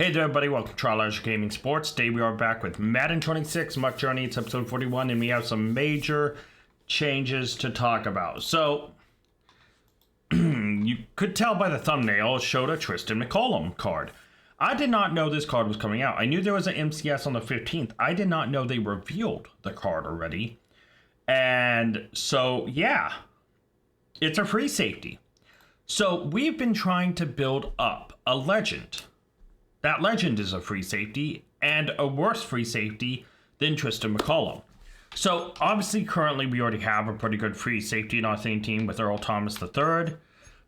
Hey there, everybody. Welcome to Trial Leisure Gaming Sports. Today we are back with Madden 26, MUT Journey. It's episode 41, and we have some major changes to talk about. So, you could tell by the thumbnail, it showed a Tristan McCollum card. I did not know this card was coming out. I knew there was an MCS on the 15th. I did not know they revealed the card already. And so, yeah, it's a free safety. So, we've been trying to build up a legend. That legend is a free safety, and a worse free safety than Tristan McCollum. So, obviously, currently, we already have a pretty good free safety in our same team with Earl Thomas III.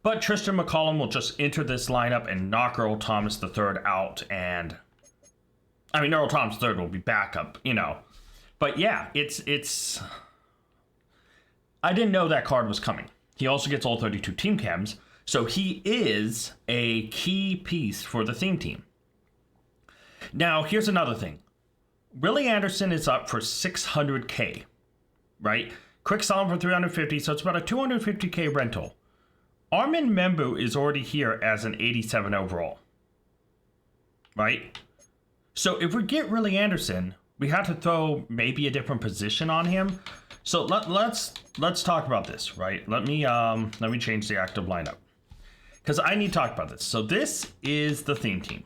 But Tristan McCollum will just enter this lineup and knock Earl Thomas III out, and... I mean, Earl Thomas III will be backup, you know. But yeah, it's... I didn't know that card was coming. He also gets all 32 team chems, so he is a key piece for the theme team. Now, here's another thing. Willie Anderson is up for 600K, right? Quick sell for 350, so it's about a 250K rental. Armin Membu is already here as an 87 overall, right? So if we get Willie Anderson, we have to throw maybe a different position on him. So let's talk about this, right? Let me change the active lineup because I need to talk about this. So this is the theme team.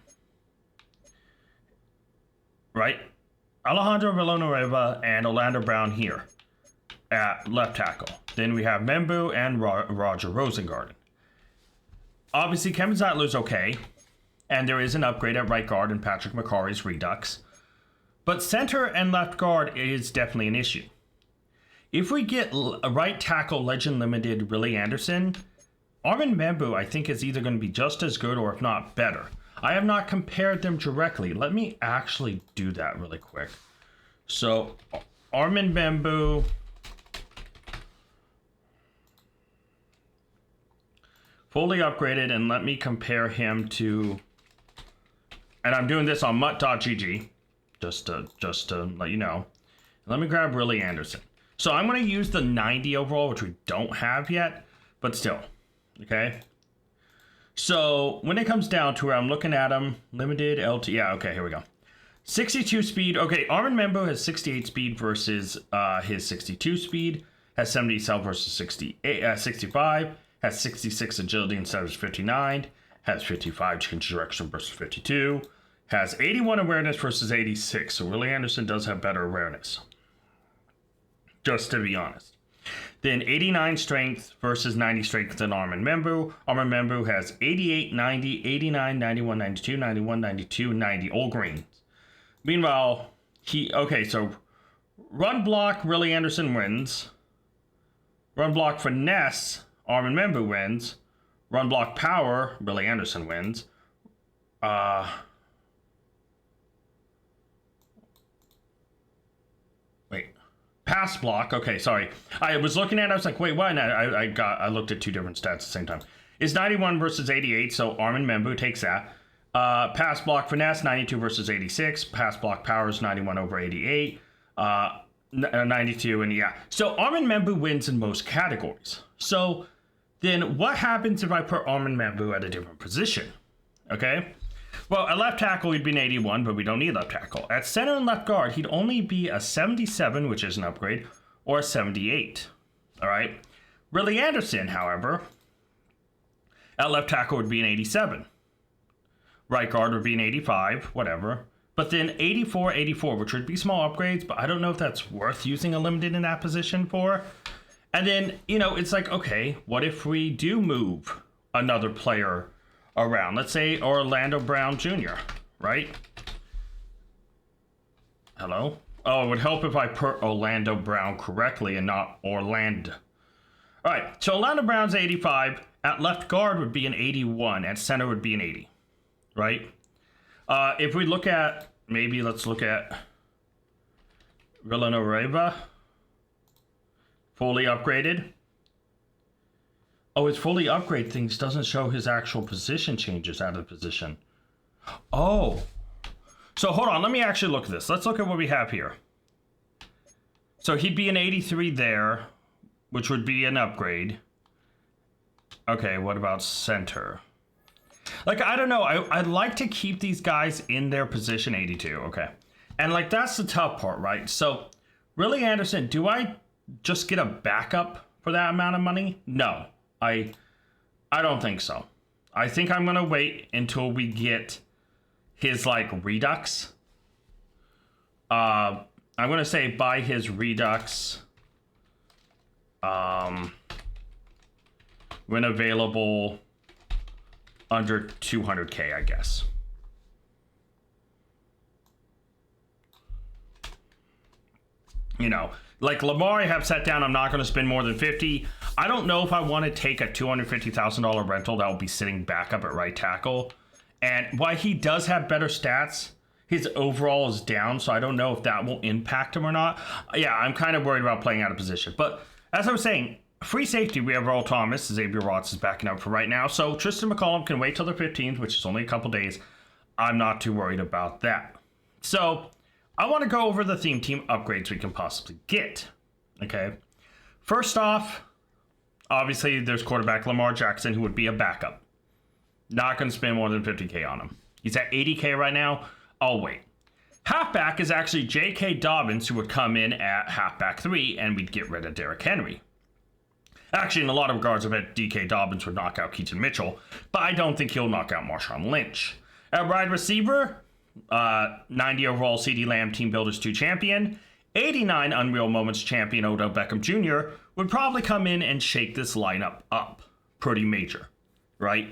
Right? Alejandro Villanueva and Orlando Brown here at left tackle. Then we have Membu and Roger Rosengarten. Obviously, Kevin Zeitler's okay. And there is an upgrade at right guard in Patrick McCarry's Redux. But center and left guard is definitely an issue. If we get a right tackle Legend Limited Willie Anderson, Armin Membu I think is either going to be just as good or if not better. I have not compared them directly. Let me actually do that really quick. So, Armin Membu. Fully upgraded, and let me compare him to... And I'm doing this on MUT.gg, just to let you know. Let me grab Willie Anderson. So, I'm going to use the 90 overall, which we don't have yet, but still. Okay? So, when it comes down to where I'm looking at him, limited, LT, yeah, okay, here we go. 62 speed, okay, Armin Membu has 68 speed versus his 62 speed, has 70 cell versus 65, has 66 agility instead of 59, has 55 change direction versus 52, has 81 awareness versus 86, so Willie Anderson does have better awareness. Just to be honest. Then 89 strength versus 90 strength in Armin Membu. Armin Membu has 88, 90, 89, 91, 92, 91, 92, 90, all greens. Meanwhile, so run block, Willie Anderson wins. Run block finesse, Armin Membu wins. Run block power, Willie Anderson wins. Pass block. Okay, sorry. I was looking at it. I was like, wait, what? And I looked at two different stats at the same time. It's 91 versus 88, so Armin Membu takes that. Pass block finesse, 92 versus 86. Pass block power is 91 over 88. 92, and yeah. So Armin Membu wins in most categories. So then what happens if I put Armin Membu at a different position? Okay? Well, at left tackle, he'd be an 81, but we don't need left tackle. At center and left guard, he'd only be a 77, which is an upgrade, or a 78. All right? Willie Anderson, however, at left tackle would be an 87. Right guard would be an 85, whatever. But then 84, 84, which would be small upgrades, but I don't know if that's worth using a limited in that position for. And then, you know, it's like, okay, what if we do move another player around? Let's say Orlando Brown Jr., right? Hello? Oh, it would help if I put Orlando Brown correctly and not Orlando. All right, so Orlando Brown's 85. At left guard would be an 81. At center would be an 80, right? If we look at, maybe let's look at Villanueva. Fully upgraded. Oh, his fully upgrade things doesn't show his actual position changes out of position. Oh. So hold on, let me actually look at this. Let's look at what we have here. So he'd be an 83 there, which would be an upgrade. Okay, what about center? Like, I don't know. I'd like to keep these guys in their position 82. Okay. And, like, that's the tough part, right? So, Willie Anderson, do I just get a backup for that amount of money? No. I don't think so. I think I'm going to wait until we get his, like, Redux. I'm going to say buy his Redux when available under 200K, I guess. You know, like Lamar, I have set down, I'm not going to spend more than 50. I don't know if I want to take a $250,000 rental that will be sitting back up at right tackle. And while he does have better stats, his overall is down, so I don't know if that will impact him or not. Yeah, I'm kind of worried about playing out of position. But as I was saying, free safety, we have Earl Thomas. Xavier Watts is backing up for right now. So Tristan McCollum can wait till the 15th, which is only a couple days. I'm not too worried about that. So I want to go over the theme team upgrades we can possibly get. Okay. First off, obviously there's quarterback Lamar Jackson, who would be a backup. Not going to spend more than 50K on him. He's at 80K right now. I'll wait. Halfback is actually J.K. Dobbins, who would come in at halfback 3, and we'd get rid of Derrick Henry. Actually, in a lot of regards, I bet D.K. Dobbins would knock out Keaton Mitchell, but I don't think he'll knock out Marshawn Lynch. At wide receiver, 90 overall CeeDee Lamb Team Builders 2 champion, 89 Unreal Moments champion Odell Beckham Jr. would probably come in and shake this lineup up. Pretty major, right?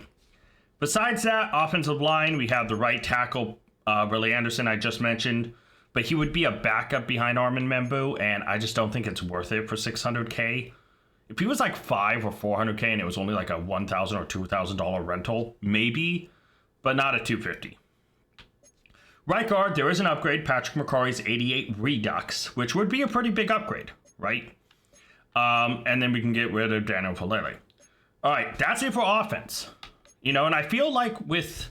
Besides that, offensive line, we have the right tackle, Willie Anderson, I just mentioned, but he would be a backup behind Armin Membu, and I just don't think it's worth it for 600K. If he was like 5 or 400K and it was only like a $1,000 or $2,000 rental, maybe, but not at 250. Right guard, there is an upgrade, Patrick McCarry's 88 Redux, which would be a pretty big upgrade, right? And then we can get rid of Daniel Falele. All right, that's it for offense. You know, and I feel like with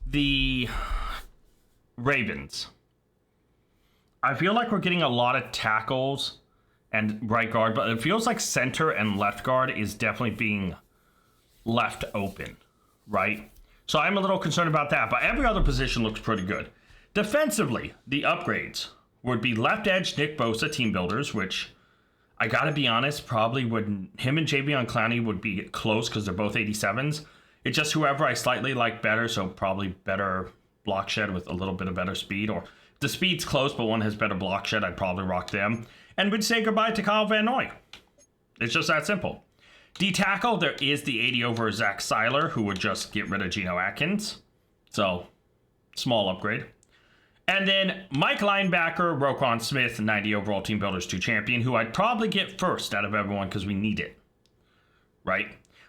the Ravens, I feel like we're getting a lot of tackles and right guard, but it feels like center and left guard is definitely being left open, right? So I'm a little concerned about that, but every other position looks pretty good. Defensively, the upgrades would be left edge Nick Bosa Team Builders, which I gotta be honest, probably wouldn't. Him and Javion Clowney would be close because they're both 87s. It's just whoever I slightly like better, so probably better block shed with a little bit of better speed, or the speed's close, but one has better block shed, I'd probably rock them. And we'd say goodbye to Kyle Van Noy. It's just that simple. D-tackle, there is the 80 over Zach Seiler, who would just get rid of Geno Atkins. So, small upgrade. And then Mike linebacker, Roquan Smith, 90 overall Team Builders 2 champion, who I'd probably get first out of everyone because we need it. Right?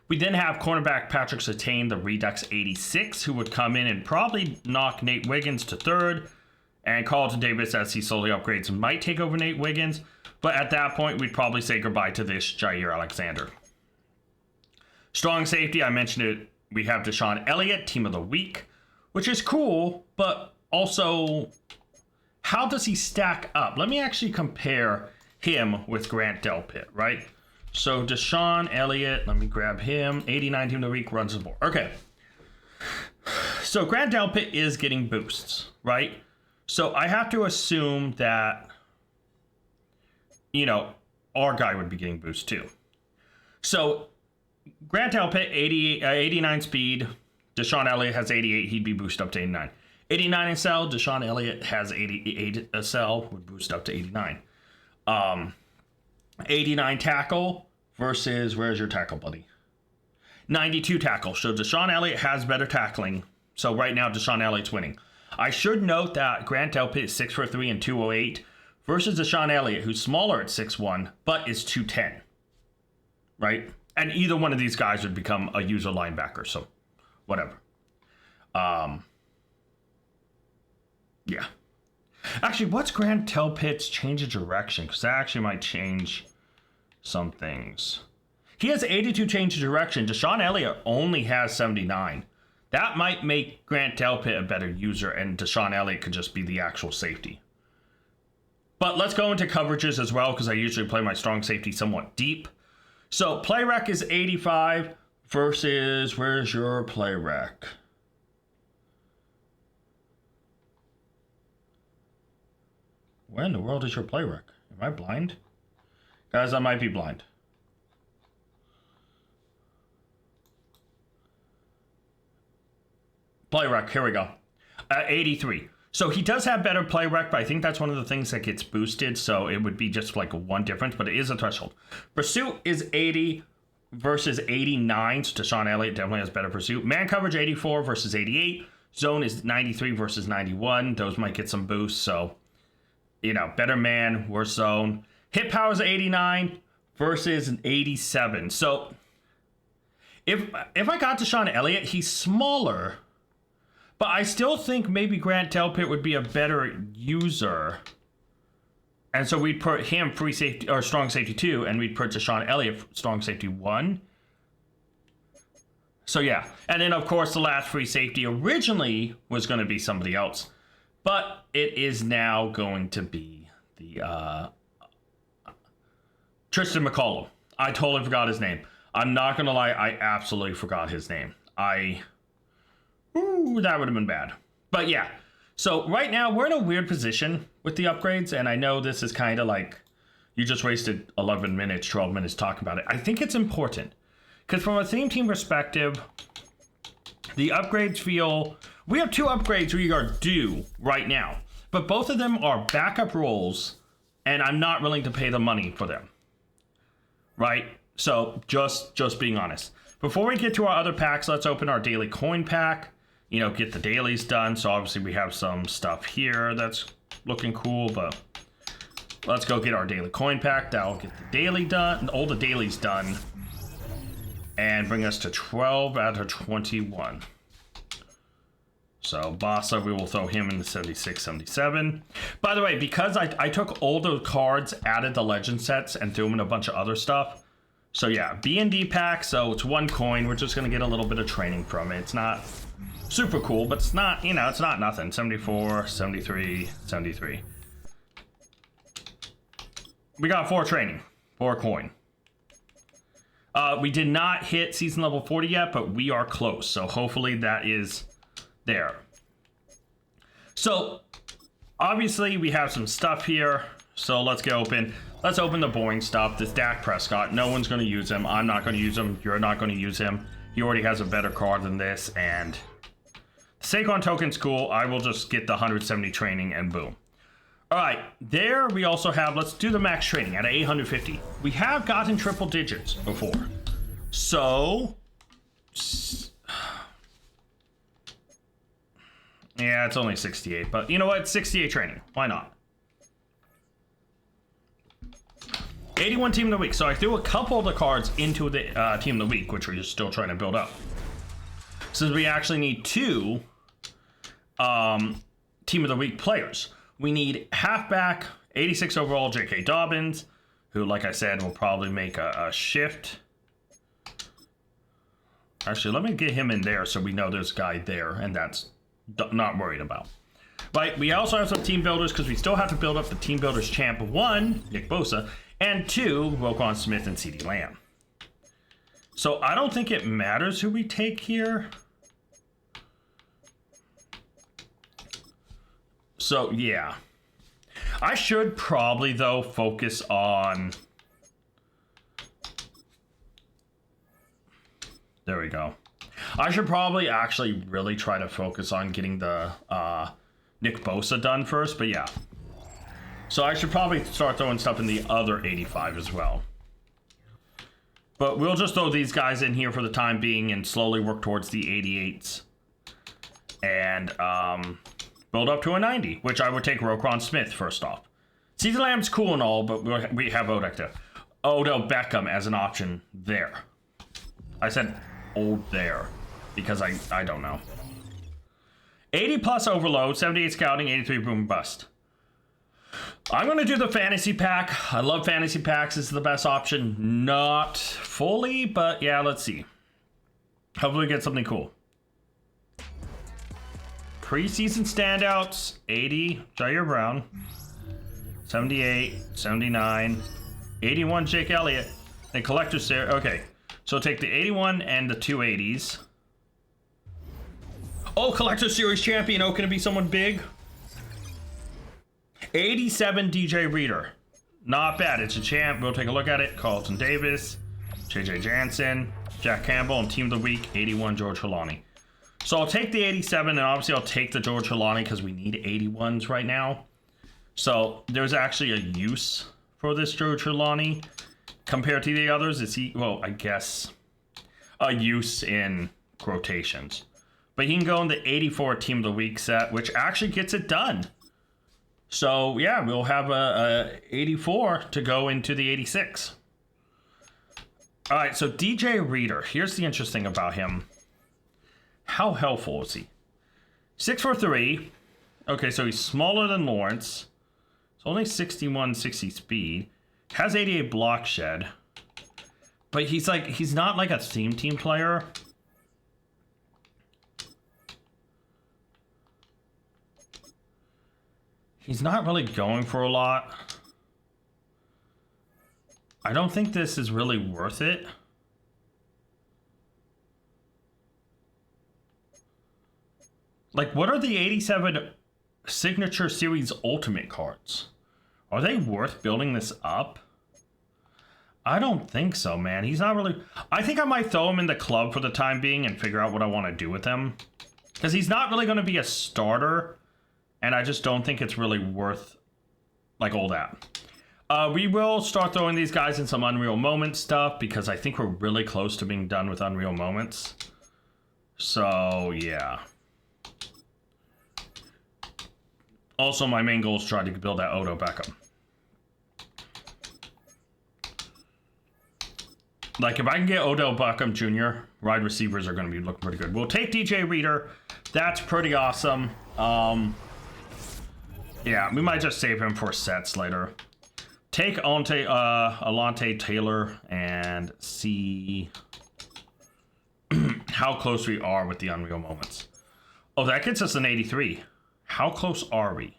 We then have cornerback Patrick Surtain, the Redux 86, who would come in and probably knock Nate Wiggins to third. And Carlton Davis, as he slowly upgrades, might take over Nate Wiggins. But at that point, we'd probably say goodbye to this Jair Alexander. Strong safety, I mentioned it. We have Deshaun Elliott, Team of the Week, which is cool, but also, how does he stack up? Let me actually compare him with Grant Delpit, right? So Deshaun Elliott, let me grab him. 89 Team of the Week, runs the board. Okay. So Grant Delpit is getting boosts, right? So I have to assume that, you know, our guy would be getting boosts too. So Grant Delpit, 89 speed. Deshaun Elliott has 88. He'd be boosted up to 89. 89 in cell. Deshaun Elliott has 88 a cell. Would boost up to 89. 89 tackle versus, where's your tackle, buddy? 92 tackle. So Deshaun Elliott has better tackling. So right now, Deshaun Elliott's winning. I should note that Grant Delpit is 6'3" and 208 versus Deshaun Elliott, who's smaller at 6'1", but is 210. Right? And either one of these guys would become a user linebacker, so whatever. Yeah. Actually, what's Grant Delpit's change of direction? Because that actually might change some things. He has 82 change of direction. Deshaun Elliott only has 79. That might make Grant Delpit a better user, and Deshaun Elliott could just be the actual safety. But let's go into coverages as well, because I usually play my strong safety somewhat deep. So play rec is 85 versus, where's your play rec? Where in the world is your play rec? Am I blind? Guys, I might be blind. Play rec, here we go. 83. So he does have better play rec, but I think that's one of the things that gets boosted, so it would be just like a 1 difference, but it is a threshold. Pursuit is 80 versus 89, so Deshaun Elliott definitely has better pursuit. Man coverage 84 versus 88. Zone is 93 versus 91. Those might get some boosts, so, you know, better man, worse zone. Hit power is 89 versus an 87. So if I got Deshaun Elliott, he's smaller, but I still think maybe Grant Delpit would be a better user. And so we'd put him free safety or strong safety 2, and we'd put Deshaun Elliott strong safety 1. So yeah, and then of course the last free safety originally was going to be somebody else, but it is now going to be the Tristan McCollum. I totally forgot his name. I'm not gonna lie, I absolutely forgot his name. That would have been bad. But yeah, so right now we're in a weird position with the upgrades, and I know this is kind of like you just wasted 11 minutes, 12 minutes talking about it. I think it's important because from a theme team perspective, the upgrades feel... We have 2 upgrades we are due right now, but both of them are backup roles, and I'm not willing to pay the money for them. Right? So just being honest. Before we get to our other packs, let's open our daily coin pack. You know, get the dailies done. So obviously we have some stuff here that's looking cool, but let's go get our daily coin pack. That'll get the daily done, all the dailies done, and bring us to 12 out of 21. So Bassa, we will throw him in the 76, 77. By the way, because I took all those cards, added the legend sets, and threw them in a bunch of other stuff. So yeah, B&D pack, so it's 1 coin. We're just going to get a little bit of training from it. It's not super cool, but it's not, you know, it's not nothing. 74, 73, 73. We got 4 training, 4 coin. We did not hit season level 40 yet, but we are close. So hopefully that is there. So obviously we have some stuff here. So let's get open. Let's open the boring stuff. This Dak Prescott, no one's going to use him. I'm not going to use him. You're not going to use him. He already has a better card than this, and the Saquon token's cool. I will just get the 170 training and boom. All right, there we also have, let's do the max training at 850. We have gotten triple digits before. So, yeah, it's only 68, but you know what? 68 training. Why not? 81 team of the week. So I threw a couple of the cards into the team of the week, which we're just still trying to build up. Since we actually need 2 team of the week players. We need halfback, 86 overall, J.K. Dobbins, who, like I said, will probably make a shift. Actually, let me get him in there so we know there's a guy there, and that's not worried about. Right, we also have some team builders because we still have to build up the team builders champ. 1, Nick Bosa, and 2, Roquan Smith and CeeDee Lamb. So I don't think it matters who we take here. So yeah, I should probably though focus on, there we go. I should probably actually really try to focus on getting the Nick Bosa done first, but yeah. So I should probably start throwing stuff in the other 85 as well. But we'll just throw these guys in here for the time being and slowly work towards the 88s. And build up to a 90, which I would take Roquan Smith first off. CeeDee Lamb's cool and all, but we have Odell Beckham as an option there. I said old there because I don't know. 80 plus overload, 78 scouting, 83 boom bust. I'm going to do the fantasy pack. I love fantasy packs. This is the best option. Not fully, but yeah, let's see. Hopefully we get something cool. Preseason standouts, 80, Jair Brown. 78, 79, 81, Jake Elliott. And collector's there. Okay, so take the 81 and the 280s. Oh, collector series champion. Oh, can it be someone big? 87 DJ Reader. Not bad. It's a champ. We'll take a look at it. Carlton Davis, JJ Jansen, Jack Campbell, and Team of the Week, 81 George Holani. So I'll take the 87, and obviously I'll take the George Holani because we need 81s right now. So there's actually a use for this George Holani compared to the others. Is he, well, I guess a use in quotations. But he can go in the 84 Team of the Week set, which actually gets it done. So yeah, we'll have a 84 to go into the 86. All right, so DJ Reader. Here's the interesting about him. How helpful is he? 6'3". Okay, so he's smaller than Lawrence. It's only 60 speed. Has 88 block shed. But he's not like a team player. He's not really going for a lot. I don't think this is really worth it. Like, what are the 87 Signature Series Ultimate cards? Are they worth building this up? I don't think so, man. He's not really... I think I might throw him in the club for the time being and figure out what I want to do with him. Because he's not really going to be a starter. And I just don't think it's really worth, like, all that. We will start throwing these guys in some Unreal Moments stuff, because I think we're really close to being done with Unreal Moments. So, yeah. Also, my main goal is to try to build that Odo Beckham. Like, if I can get Odell Beckham Jr., wide receivers are going to be looking pretty good. We'll take DJ Reader. That's pretty awesome. Yeah, we might just save him for sets later. Take Alontae Taylor and see how close we are with the Unreal Moments. Oh, that gets us an 83. How close are we?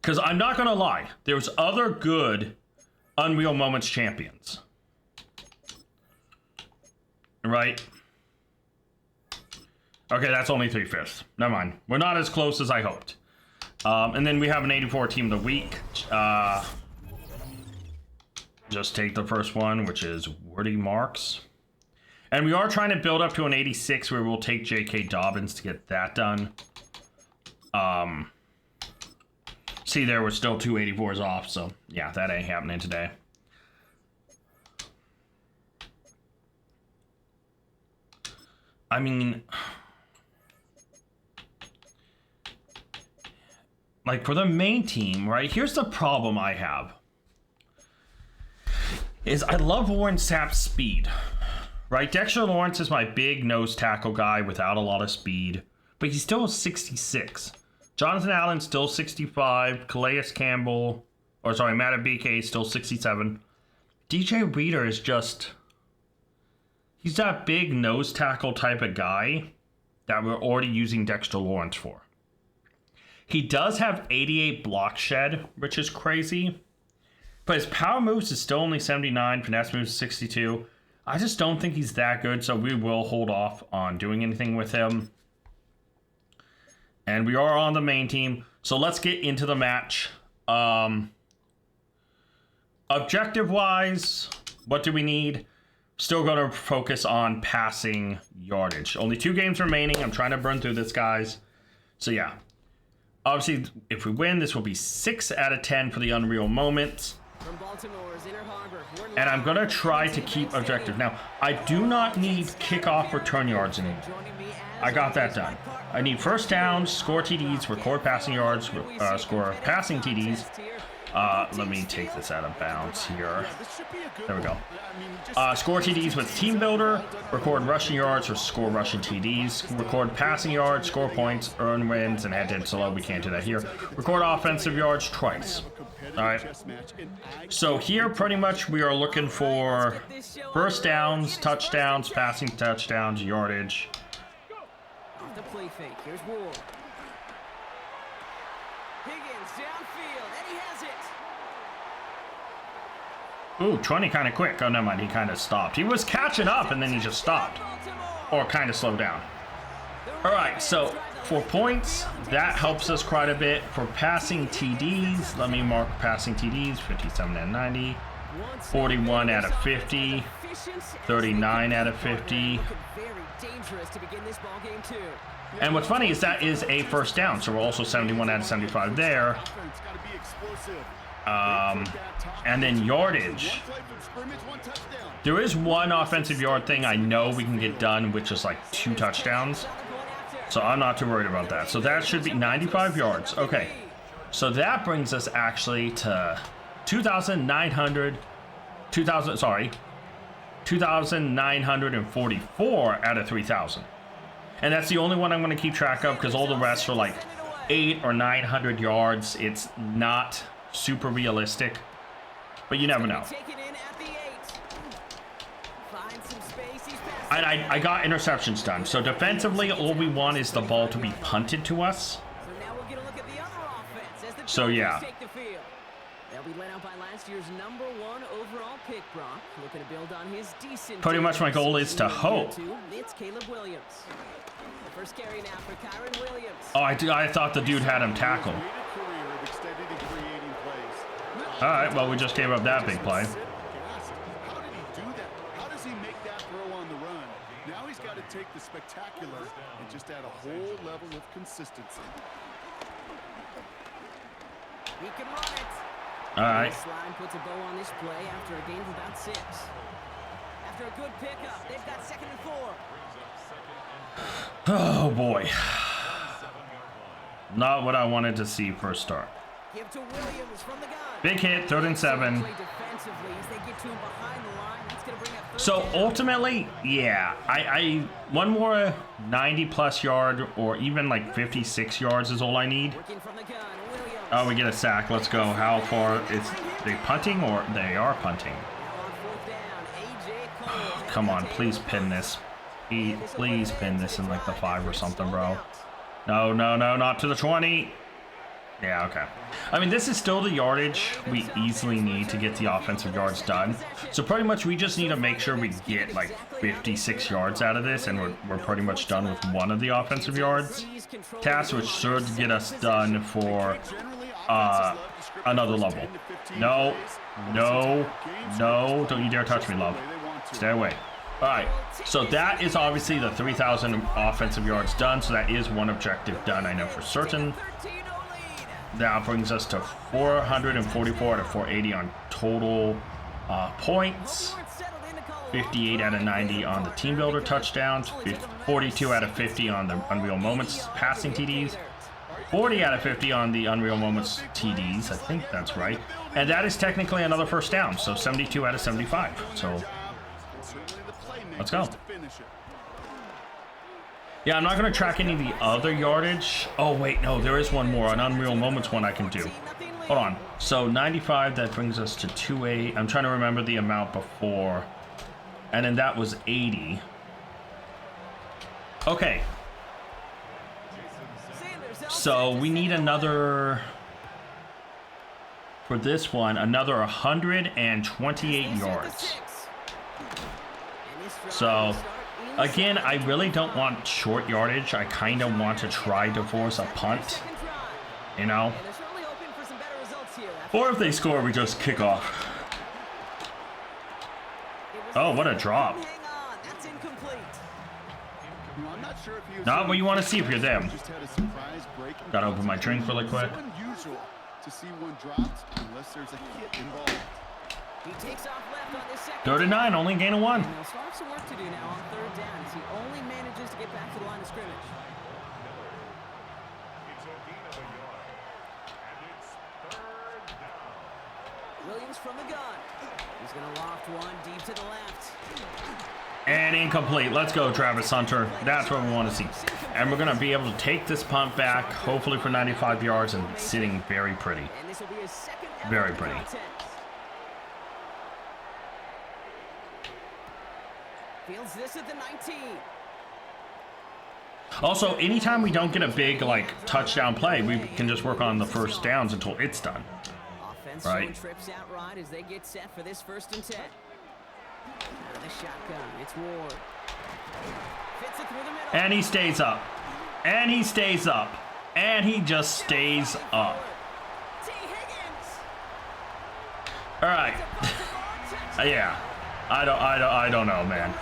Because I'm not going to lie. There's other good Unreal Moments champions. Right? Okay, that's only 3/5. Never mind. We're not as close as I hoped. And then we have an 84 Team of the Week. Just take the first one, which is Woody Marks. And we are trying to build up to an 86 where we'll take J.K. Dobbins to get that done. See, there were still two 84s off, so yeah, that ain't happening today. I mean, like, for the main team, right? Here's the problem I have. Is I love Warren Sapp's speed, right? Dexter Lawrence is my big nose tackle guy without a lot of speed, but he's still 66. Jonathan Allen's still 65. Calais Campbell, or sorry, Matt BK is still 67. DJ Reader is just... he's that big nose tackle type of guy that we're already using Dexter Lawrence for. He does have 88 block shed, which is crazy. But his power moves is still only 79, finesse moves is 62. I just don't think he's that good, so we will hold off on doing anything with him. And we are on the main team, so let's get into the match. Objective-wise, what do we need? Still going to focus on passing yardage. Only 2 games remaining. I'm trying to burn through this, guys. So, yeah. Obviously, if we win, this will be 6 out of 10 for the Unreal Moments. And I'm going to try to keep objective. Now, I do not need kickoff return yards anymore. I got that done. I need first downs, score TDs, record passing yards, score passing TDs. Let me take this out of bounds here. There we go. Score TDs with Team Builder, record rushing yards or score rushing TDs, record passing yards, score points, earn wins, and head-to-head solo. We can't do that here. Record offensive yards twice. All right. So here, pretty much, we are looking for first downs, touchdowns, passing touchdowns, yardage. The play fake. Here's Ward. Higgins downfield, and he has it. Ooh, 20 kind of quick. Oh, never mind. He kind of stopped. He was catching up, and then he just stopped. or kind of slow down. All right, so for points, that helps us quite a bit. For passing TDs, let me mark passing TDs, 57 out of 90, 41 out of 50, 39 out of 50. And what's funny is that is a first down, so we're also 71 out of 75 there. And then yardage. There is one offensive yard thing I know we can get done, which is like 2 touchdowns. So I'm not too worried about that. So that should be 95 yards. Okay. So that brings us actually to 2,944 out of 3,000. And that's the only one I'm going to keep track of because all the rest are like 800 or 900 yards. It's not super realistic, but you never know. And I got interceptions done. So defensively, all we want is the ball to be punted to us. So yeah. Pretty much my goal is to hope. Oh, I thought the dude had him tackled. All right, well, we just gave up that big play. Take the spectacular and just add a whole level of consistency. He can run it. All right. This line puts a bow on this play after a gain of about 6. After a good pickup, they've got 2nd and 4. Oh boy. Not what I wanted to see for a start. Give to Williams from the gun. Big hit, 3rd and 7. So ultimately, yeah, I one more 90 plus yard or even like 56 yards is all I need. Oh, we get a sack. Let's go. How far is they punting or they are punting? Oh, come on, please pin this. Please pin this in like the 5 or something, bro. No, no, no, not to the 20. Yeah, okay. I mean, this is still the yardage we easily need to get the offensive yards done. So pretty much we just need to make sure we get like 56 yards out of this, and we're pretty much done with one of the offensive yards tasks, which should get us done for another level. No, no, no, don't you dare touch me, love. Stay away. All right, so that is obviously the 3,000 offensive yards done, so that is one objective done, I know for certain. That brings us to 444 out of 480 on total points, 58 out of 90 on the team builder touchdowns, 42 out of 50 on the Unreal Moments passing TDs, 40 out of 50 on the Unreal Moments TDs, I think that's right, and that is technically another first down, so 72 out of 75, so let's go. Yeah, I'm not going to track any of the other yardage. Oh, wait, no, there is one more, an Unreal Moments one I can do. Hold on. So 95, that brings us to 280. I'm trying to remember the amount before. And then that was 80. Okay. So we need another, for this one, another 128 yards. So again, I really don't want short yardage. I kind of want to try to force a punt, you know? Or if they score, we just kick off. Oh, what a drop. Not what you want to see if you're them. Gotta open my drink really quick. He takes off left on this second. 3rd and 9, only gain of 1. They'll still have some work to do now on 3rd down as he only manages to get back to the line of scrimmage. Williams from the gun. He's going to loft one deep to the left. And incomplete. Let's go, Travis Hunter. That's what we want to see. And we're going to be able to take this punt back, hopefully for 95 yards, and sitting very pretty. And this will be his second Very pretty. Fields this at the 19. Also, anytime we don't get a big like touchdown play, we can just work on the first downs until it's done. Offense right? trips out right as they get set for this 1st and 10. Out of the shotgun, it's Ward. Fits it through the middle. And he stays up. And he stays up. And he just stays up. T. Higgins. All right. Yeah. I don't know, man.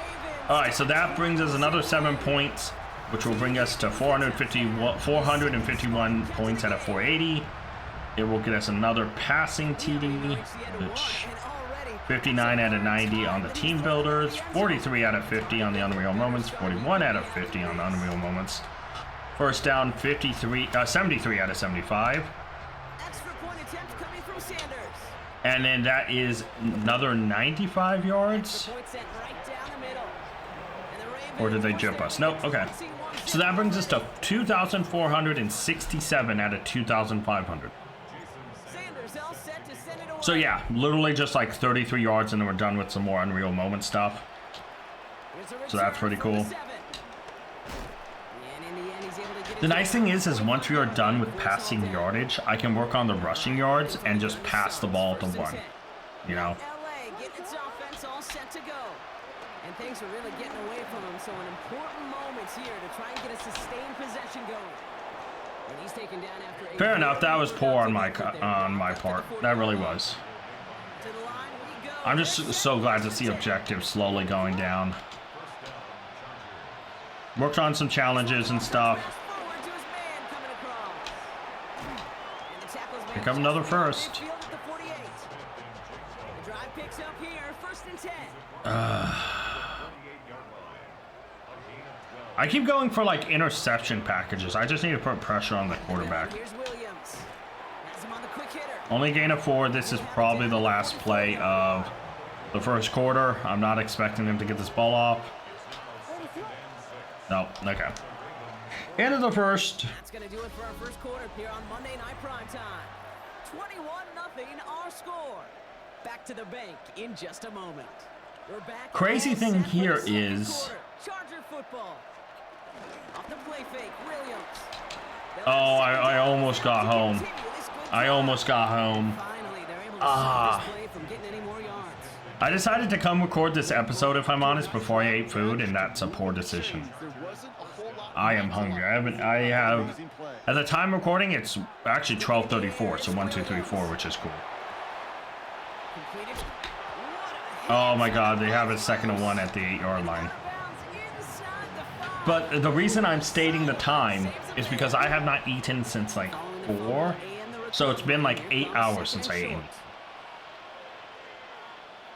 All right, so that brings us another 7 points, which will bring us to 451 points out of 480. It will get us another passing TD, which 59 out of 90 on the team builders, 43 out of 50 on the Unreal Moments, 41 out of 50 on the Unreal Moments. First down, 73 out of 75. Extra point attempt coming from Sanders. And then that is another 95 yards. Point sent right down the middle. And the Ravens Or did they jump us? Nope, okay. So that brings us to 2,467 out of 2,500. Sanders all set to send it away. So yeah, literally just like 33 yards and then we're done with some more Unreal Moment stuff. So that's pretty cool. The nice thing is once we are done with passing yardage, I can work on the rushing yards and just pass the ball to one, you know? LA getting its offense all set to go. And things are really getting away from him, so an important moment here to try and get a sustained possession going. And he's taken down after Fair enough, that was poor on my part. That really was. To the line we go. I'm just so glad to see objectives slowly going down. Worked on some challenges and stuff. Forward to his man coming across. And the tackle's made. Pick up another first. Midfield at the 48. The drive picks up here, 1st and 10. I keep going for like interception packages. I just need to put pressure on the quarterback. Here's Williams. Has him on the quick hitter. Only gain of 4. This is probably the last play of the first quarter. I'm not expecting him to get this ball off. No, okay. End of the first. That's going to do it for our first quarter here on Monday Night Primetime. 21-0 our score. Back to the bank in just a moment. We're back. Crazy all thing set for the here second is- quarter. Charger football. Off the play fake, Williams. Oh, I almost got home. I almost got home. Finally, they're able to stop this play from getting any more yards. I decided to come record this episode, if I'm honest, before I ate food, and that's a poor decision. I am hungry. I have, at the time recording, it's actually 12:34, so 1, 2, 3, 4, which is cool. Completed. What a Oh my God, they have a 2nd and 1 at the 8-yard line. bounce inside the 5. But the reason I'm stating the time is because I have not eaten since like 4, so it's been like 8 hours since I ate.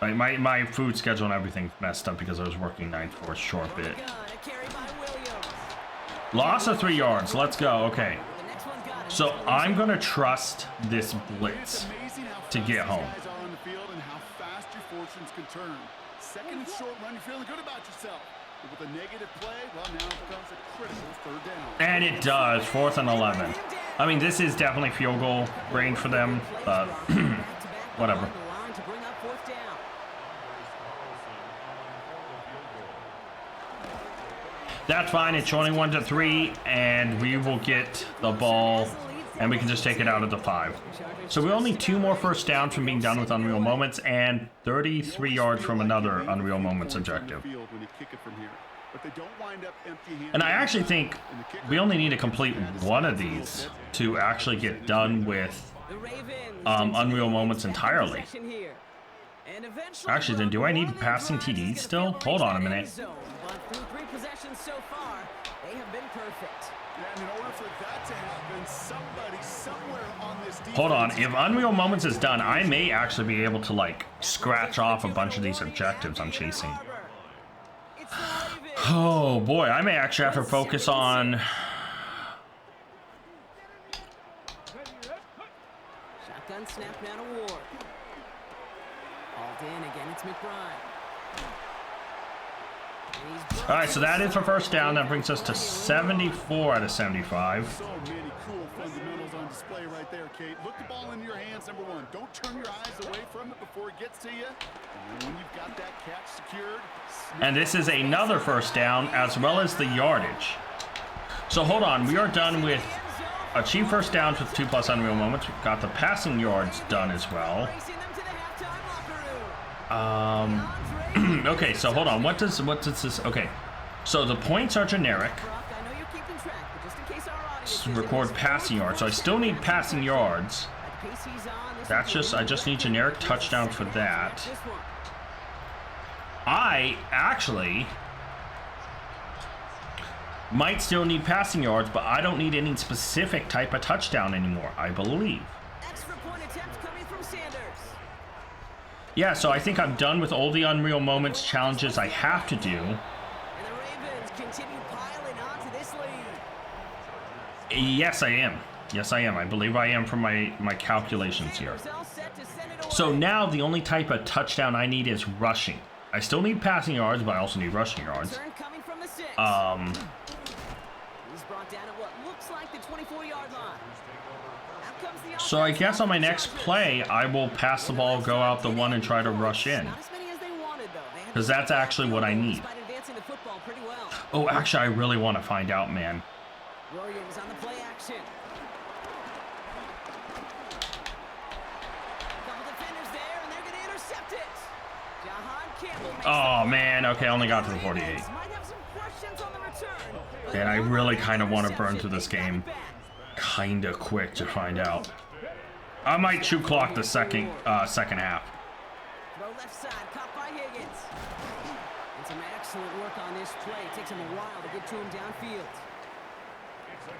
Like my food schedule and everything messed up because I was working night for a short bit. A carry by Williams. Loss of 3 yards. Let's go. Okay. The next one got it. So I'm gonna trust this blitz to get home. Guys are on the field and how fast your fortunes can turn. 2nd and short run, you're feeling good about yourself. But with a negative play, well, now it becomes a critical 3rd down. And it does. 4th and 11. I mean, this is definitely field goal range for them, but whatever. The line to bring up 4th down. That's fine. It's 21-3, and we will get the ball, and we can just take it out of the 5. So we only 2 more first downs from being done with Unreal Moments, and 33 yards from another Unreal Moments objective. And I actually think we only need to complete one of these to actually get done with The Ravens Unreal Moments entirely. possession here. And eventually Actually, then do I need passing TDs still? Hold on a minute. But through 3 possessions so far, they have been perfect. And in order for that to happen, somebody somewhere on this defense... Hold on, if Unreal Moments is done, I may actually be able to like scratch off a bunch of these objectives I'm chasing. It's the Ravens. Oh boy, I may actually have to focus on... Shotgun snap now to Ward. Hauled in again, it's McBride. And he's broken. Alright, so that is for first down. That brings us to 74 out of 75. So many cool fundamentals on display right there, Kate. Look the ball in your hands, number 1. Don't turn your eyes away from it before it gets to you. And then when you've got that catch secured... And this is another first down, as well as the yardage. So hold on, we are done with achieve first downs with 2+ Unreal Moments. We've got the passing yards done as well. Racing them to the halftime locker room. Okay, so hold on. What does this? Okay, so the points are generic. Brock, I know you're keeping track, but just in case our audience Record passing yards. So I still need passing yards. at the pace he's on, this That's will be just I just need generic touchdowns for that. this one. I actually might still need passing yards, but I don't need any specific type of touchdown anymore, I believe. Extra point attempt coming from Sanders. Yeah, so I think I'm done with all the Unreal Moments challenges I have to do. And the Ravens continue piling onto this lead. Yes, I am. Yes, I am. I believe I am from my calculations here. Sanders all set to send it away. So now the only type of touchdown I need is rushing. I still need passing yards, but I also need rushing yards. Turn coming from the 6. He's brought down at what looks like the 24-yard line. Out comes the So I offense guess on my from the next Chargers. play, I will pass the ball, go out the 1, and try to rush in. Not as many as they wanted, though. They had 'Cause that's actually what I need. despite advancing the football pretty well. Oh, actually, I really want to find out, man. Williams on the play action. Couple defenders there, and they're going to intercept it. Jahan Campbell makes Oh, the man. Okay, I only got to the 48. Ravens might have some questions on the return, but And I really kind of want to burn interception, through this they got game it back. kind of quick to find out. I might shoot clock the second half. Throw left side, caught by Higgins. And some excellent work on this play. It takes him a while to get to him downfield.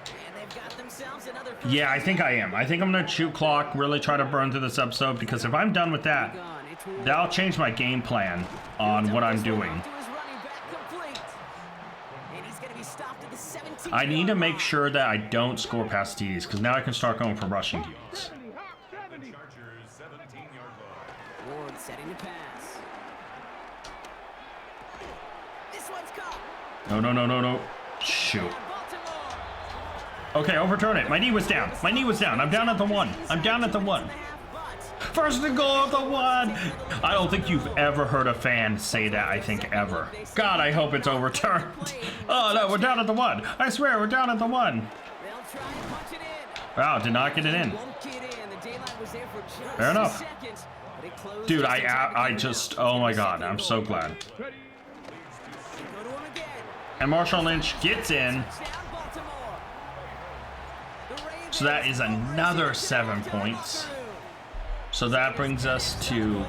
And they've got themselves another first Yeah, I think down. I am. I think I'm going to shoot clock, really try to burn through this episode, because if I'm done with that, Gone. It's Ward. that'll change my game plan on what I'm This one doing. off to his running back, complete. And he's going to be stopped at the 17. I need to make sure that I don't score past TDs, because now I can start going for rushing TDs. Ward setting the pass. This one's caught. No, no, no, no, no. Shoot. Baltimore. Okay, overturn it. My knee was down. My knee was down. I'm down at the 1. I'm down at the 1. First and goal at the 1. I don't think you've ever heard a fan say that, I think, ever. God, I hope it's overturned. Oh, no, we're down at the 1. I swear, we're down at the 1. They'll try and punch it in. Wow, did not get it in. Won't get in. The daylight was there for just Fair enough. a second, but it closed Dude, just in time to I get it just, out. oh my God, I'm so glad. Go to him again. And Marshawn Lynch gets in. Touchdown, Baltimore. The Ravens So that is another 7 points. So that brings us to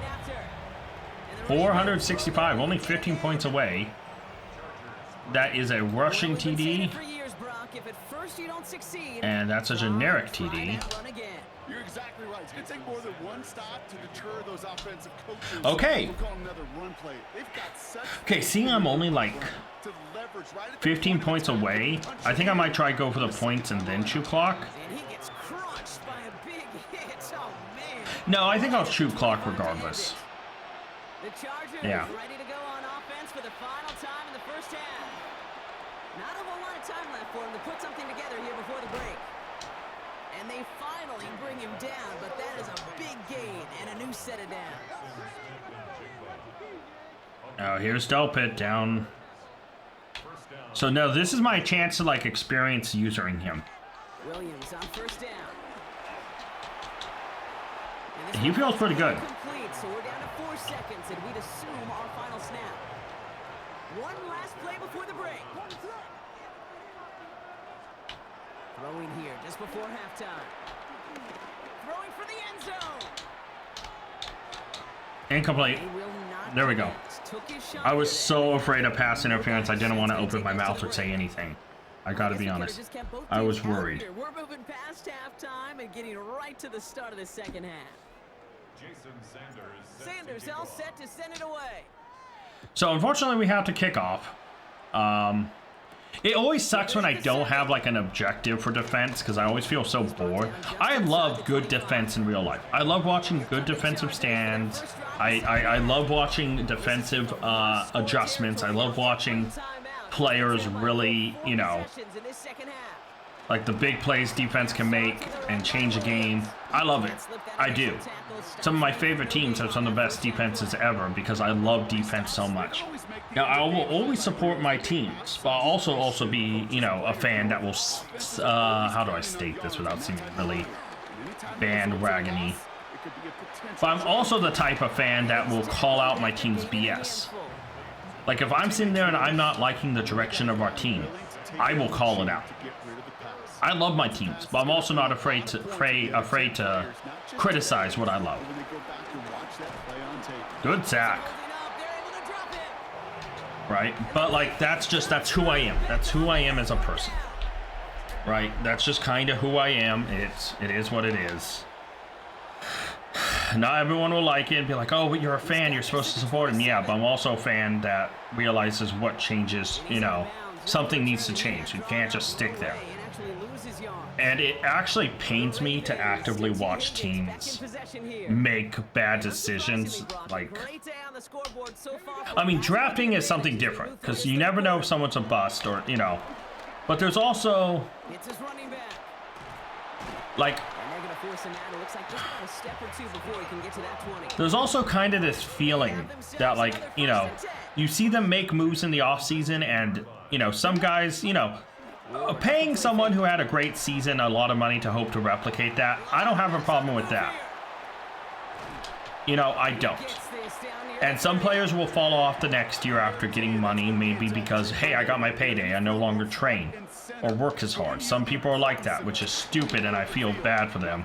465, only 15 points away. That is a rushing TD, and that's a generic TD. You're exactly right. It's going to take more than one stop to deter those offensive coaches. Okay. We'll call another run play. They've got such Okay, seeing I'm only like to leverage right at the 15 points away, I think I might try go for the points and then shoot clock. And he gets crunched by a big hit. Oh, man. No, I think I'll shoot clock regardless. The Chargers Yeah. ready to go on offense for the final time in the first half. Not a whole lot of time left for him to put something together here before the break. And they finally bring him down, but that is a big gain and a new set of downs. Now here's Delpit down. So no, this is my chance to like experience using him. Williams on first down. And this He one feels pretty good. complete, so we're down to 4 seconds, and we'd assume our final snap. One last play before the break. Throwing here just before halftime. Throwing for the end zone. Incomplete. They will not There we go. connect. Took his shot I was with it. so afraid of pass interference, I didn't want to open my mouth or say anything. I gotta be honest. I was worried. We're moving past halftime and getting right to the start of the second half. Sanders all set to send it away. So unfortunately we have to kick off. It always sucks when I don't have like an objective for defense because I always feel so bored. I love good defense in real life. I love watching good defensive stands. I love watching defensive adjustments. I love watching players really, you know, like the big plays defense can make and change a game. I love it. I do. Some of my favorite teams have some of the best defenses ever because I love defense so much. Now, I will always support my teams, but I'll also be, you know, a fan that will, how do I state this without seeming really bandwagony? But I'm also the type of fan that will call out my team's BS. Like, if I'm sitting there and I'm not liking the direction of our team, I will call it out. I love my teams, but I'm also not afraid to criticize what I love. Good sack. Right? But, like, that's who I am. That's who I am as a person. Right? That's just kind of who I am. It is what it is. Not everyone will like it and be like, oh, but you're a fan, you're supposed to support him. Yeah, but I'm also a fan that realizes what changes, you know, something needs to change. You can't just stick there. And it actually pains me to actively watch teams make bad decisions. Like, I mean, drafting is something different because you never know if someone's a bust or, you know, but there's also, like, there's also kind of this feeling that, like, you know, you see them make moves in the offseason and, you know, some guys, you know, paying someone who had a great season a lot of money to hope to replicate that, I don't have a problem with that. You know, I don't. And some players will fall off the next year after getting money, maybe because, hey, I got my payday, I no longer train or work as hard. Some people are like that, which is stupid, and I feel bad for them.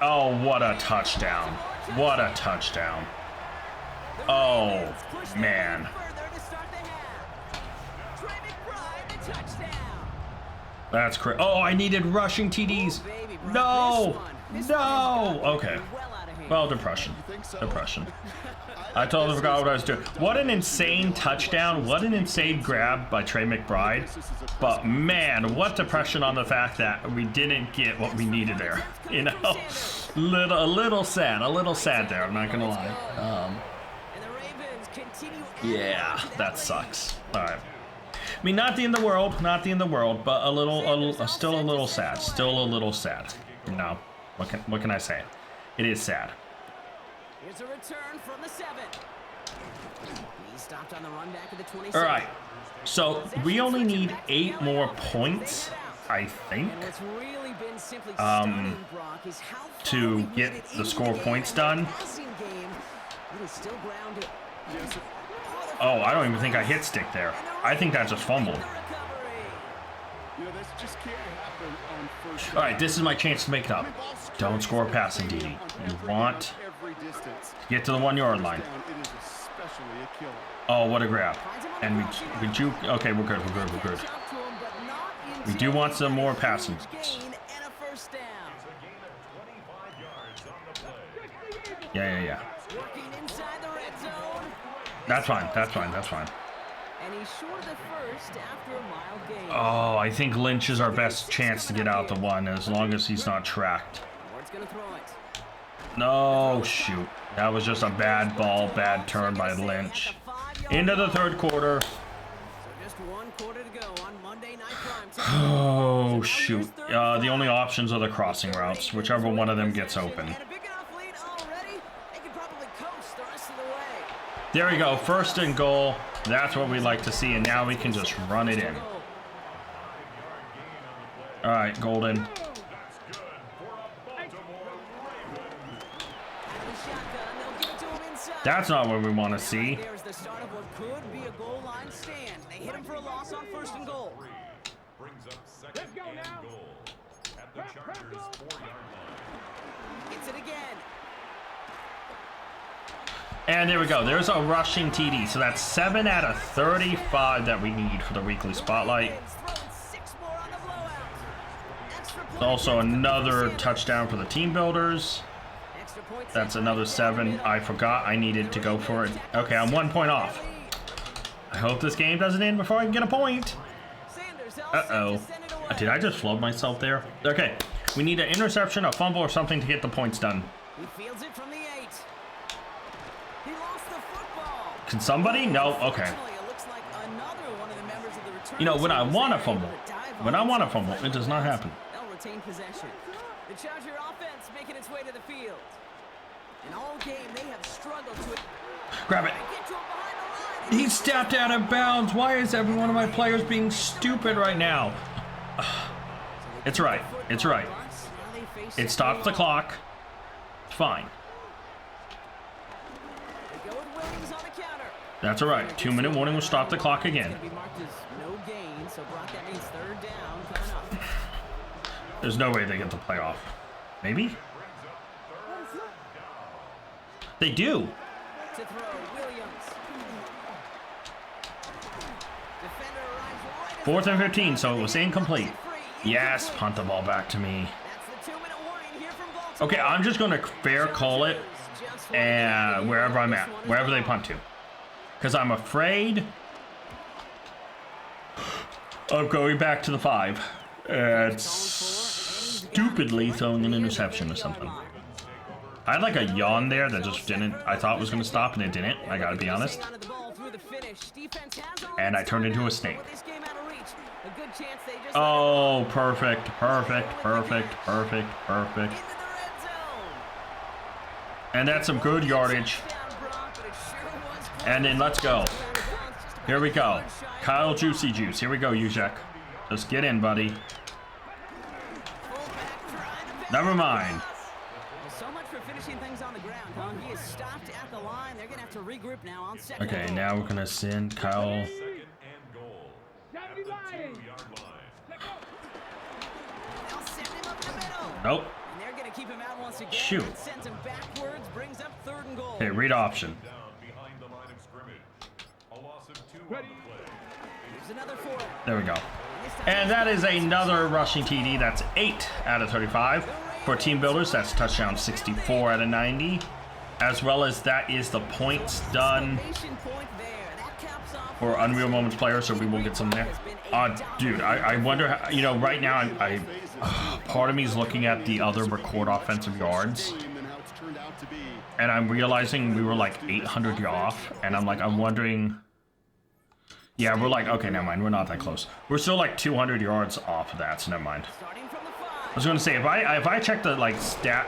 Oh, what a touchdown. What a touchdown. Oh, man. That's crazy. Oh, I needed rushing TDs. No. No. Okay. Well, depression. Depression. I totally forgot what I was doing. What an insane touchdown. What an insane grab by Trey McBride. But man, what depression on the fact that we didn't get what we needed there. You know, a little sad there. I'm not gonna lie. Yeah, that sucks. All right. I mean, not the end of the world, but still a little sad. You know, what can I say? It is sad. Here's a return from the 7. He stopped on the run back of the 27. All right, so we only need 8 more points, I think, to get the score points done. Oh, I don't even think I hit stick there. I think that just fumbled. All right, this is my chance to make it up. Don't score passing, DD. You want to get to the 1-yard line. Oh, what a grab. And we juke. Okay, we're good. We do want some more passing. Yeah. That's fine. And he's short of the first after a mile gain. Oh, I think Lynch is our best chance to get out the 1 as long as he's not tracked. No, shoot. That was just a bad ball, bad turn by Lynch. Into the 3rd quarter. Oh, shoot. The only options are the crossing routes, whichever one of them gets open. There we go, 1st and goal. That's what we like to see, and now we can just run it in. All right, Golden. That's not what we want to see. There's the start of what could be a goal line stand. They hit him for a loss on 1st and goal. Brings up 2nd and goal at the Chargers' 4-yard line. Gets it again. And there we go. There's a rushing TD. So that's 7 out of 35 that we need for the weekly spotlight. Also another touchdown for the team builders. That's another 7. I forgot I needed to go for it. Okay, I'm 1 point off. I hope this game doesn't end before I can get a point. Uh-oh. Did I just flub myself there? Okay, we need an interception, a fumble, or something to get the points done. He fields it from the 8. He lost the football. Can somebody? No? Okay. You know, when I want to fumble, it does not happen. They'll retain possession. The Charger offense making its way to the field. And all game they have struggled to grab it. He stepped out of bounds. Why is every one of my players being stupid right now? It's right. It stops the clock. It's fine. That's all right. 2-minute warning will stop the clock again. It's gonna be marked as no gain, so Brock, that means third down coming up. There's no way they get the playoff. Maybe? They do. To throw, Williams. Defender arrives right as 4th and the 15, so it was incomplete. free. Yes, punt the ball back to me. That's the 2-minute warning here from Baltimore. Okay, I'm just going to fair call it and wherever I'm at, wherever they punt to. Because I'm afraid of going back to the 5 and stupidly throwing an interception or something. I had like a yawn there that just didn't, I thought was going to stop and it didn't, I gotta be honest. And I turned into a snake. Oh, perfect, perfect, perfect, perfect, perfect. And that's some good yardage. And then let's go. Here we go. Kyle Juicy Juice. Here we go, Uzek. Just get in, buddy. Never mind. So much for finishing things on the ground, huh? He is stopped at the line. They're gonna have to regroup now on second. Okay, now we're gonna send Kyle. Second and goal. At the 2-yard line. They'll send him up the middle. Nope. And they're gonna keep him out once again. Shoot. That sends him backwards, brings up 3rd and goal. Okay, read option. Down behind the line of scrimmage. A loss of 2 on the play. There's another 4. There we go. And that is another rushing TD. That's 8 out of 35. For team builders, that's touchdown 64 out of 90. As well as that is the points done for Unreal Moments player, so we will get some there. Dude, I wonder how, you know, right now part of me is looking at the other record offensive yards. And I'm realizing we were like 800 off. And I'm wondering. Yeah, we're like, okay, never mind. We're not that close. We're still like 200 yards off of that, so never mind. I was going to say, if I check the like stat.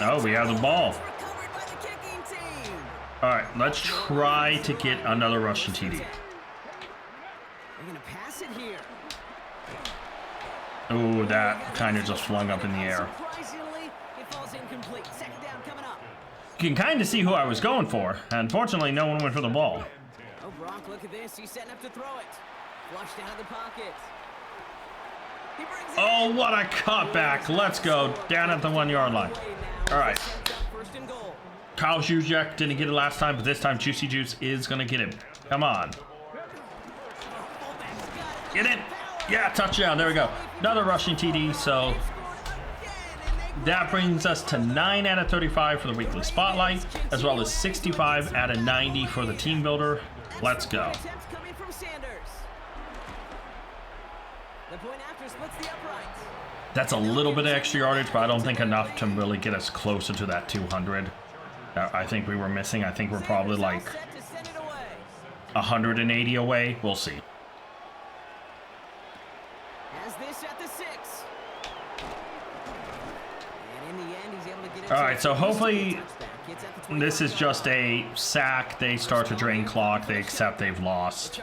Oh, we have the ball. All right, let's try to get another rushing TD. They're gonna pass it here. Oh, that kind of just flung up in the air. Surprisingly, it falls incomplete. Second down coming up. You can kind of see who I was going for. Unfortunately, no one went for the ball. Oh, Brock, look at this. He's setting up to throw it. Flushed out of the pocket. He brings it Oh, in. what a cutback. Let's go. Down at the 1-yard line. All right. First and goal. Kyle Juszczyk didn't get it last time, but this time Juicy Juice is going to get him. Come on. Get in. Yeah, touchdown. There we go. Another rushing TD, so that brings us to 9 out of 35 for the weekly spotlight, as well as 65 out of 90 for the team builder. Let's go. Coming from Sanders. The point after splits the uprights. That's a little bit of extra yardage, but I don't think enough to really get us closer to that 200. I think we were missing. I think we're probably like 180 away. We'll see. Has this at the 6. And in the end, he's able to get it. All right, so hopefully this is just a sack. They start to drain clock. They accept they've lost,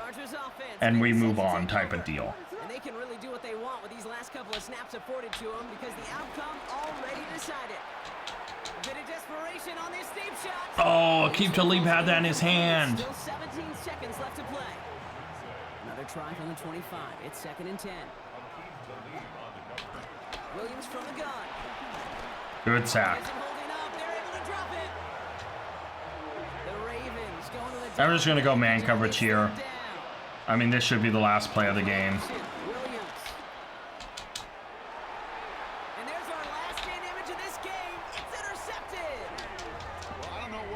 and we move on type of deal. And they can really do what they want with these last couple of snaps afforded to them because the outcome already decided. A bit of desperation on this deep shot. Oh, Keep Talib had that in his hand. Still 17 seconds left to play. Another try from the 25. It's 2nd and 10. Williams from the gun. Good sack. Isn't holding up. They're able to drop it. The Ravens going to the I'm just going to go man coverage here. down. I mean, this should be the last play of the game. Williams. And there's our last game image of this game. It's intercepted.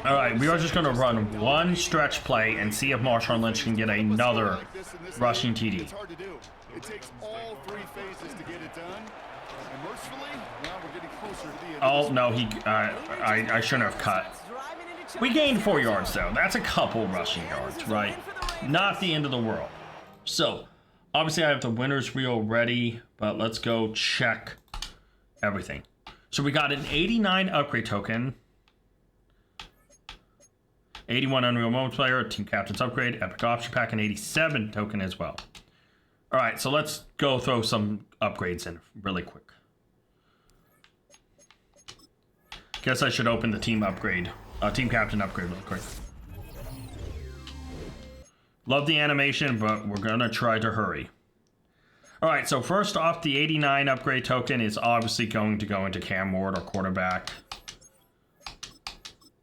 All right, we are just going to run one stretch play and see if Marshawn Lynch can get another rushing TD. It's hard to do. It takes all 3 phases to get it done. And mercifully, now we're getting closer to the end. Oh, no, I shouldn't have cut. We gained 4 yards, though. That's a couple rushing yards, right? Not the end of the world. So, obviously I have the winner's wheel ready, but let's go check everything. So we got an 89 upgrade token, 81 Unreal Moments player, Team Captain's upgrade, Epic Option Pack, and 87 token as well. All right, so let's go throw some upgrades in really quick. Guess I should open the team upgrade team captain upgrade real quick. Love the animation, but we're gonna try to hurry. All right, so first off, the 89 upgrade token is obviously going to go into Cam Ward, our quarterback.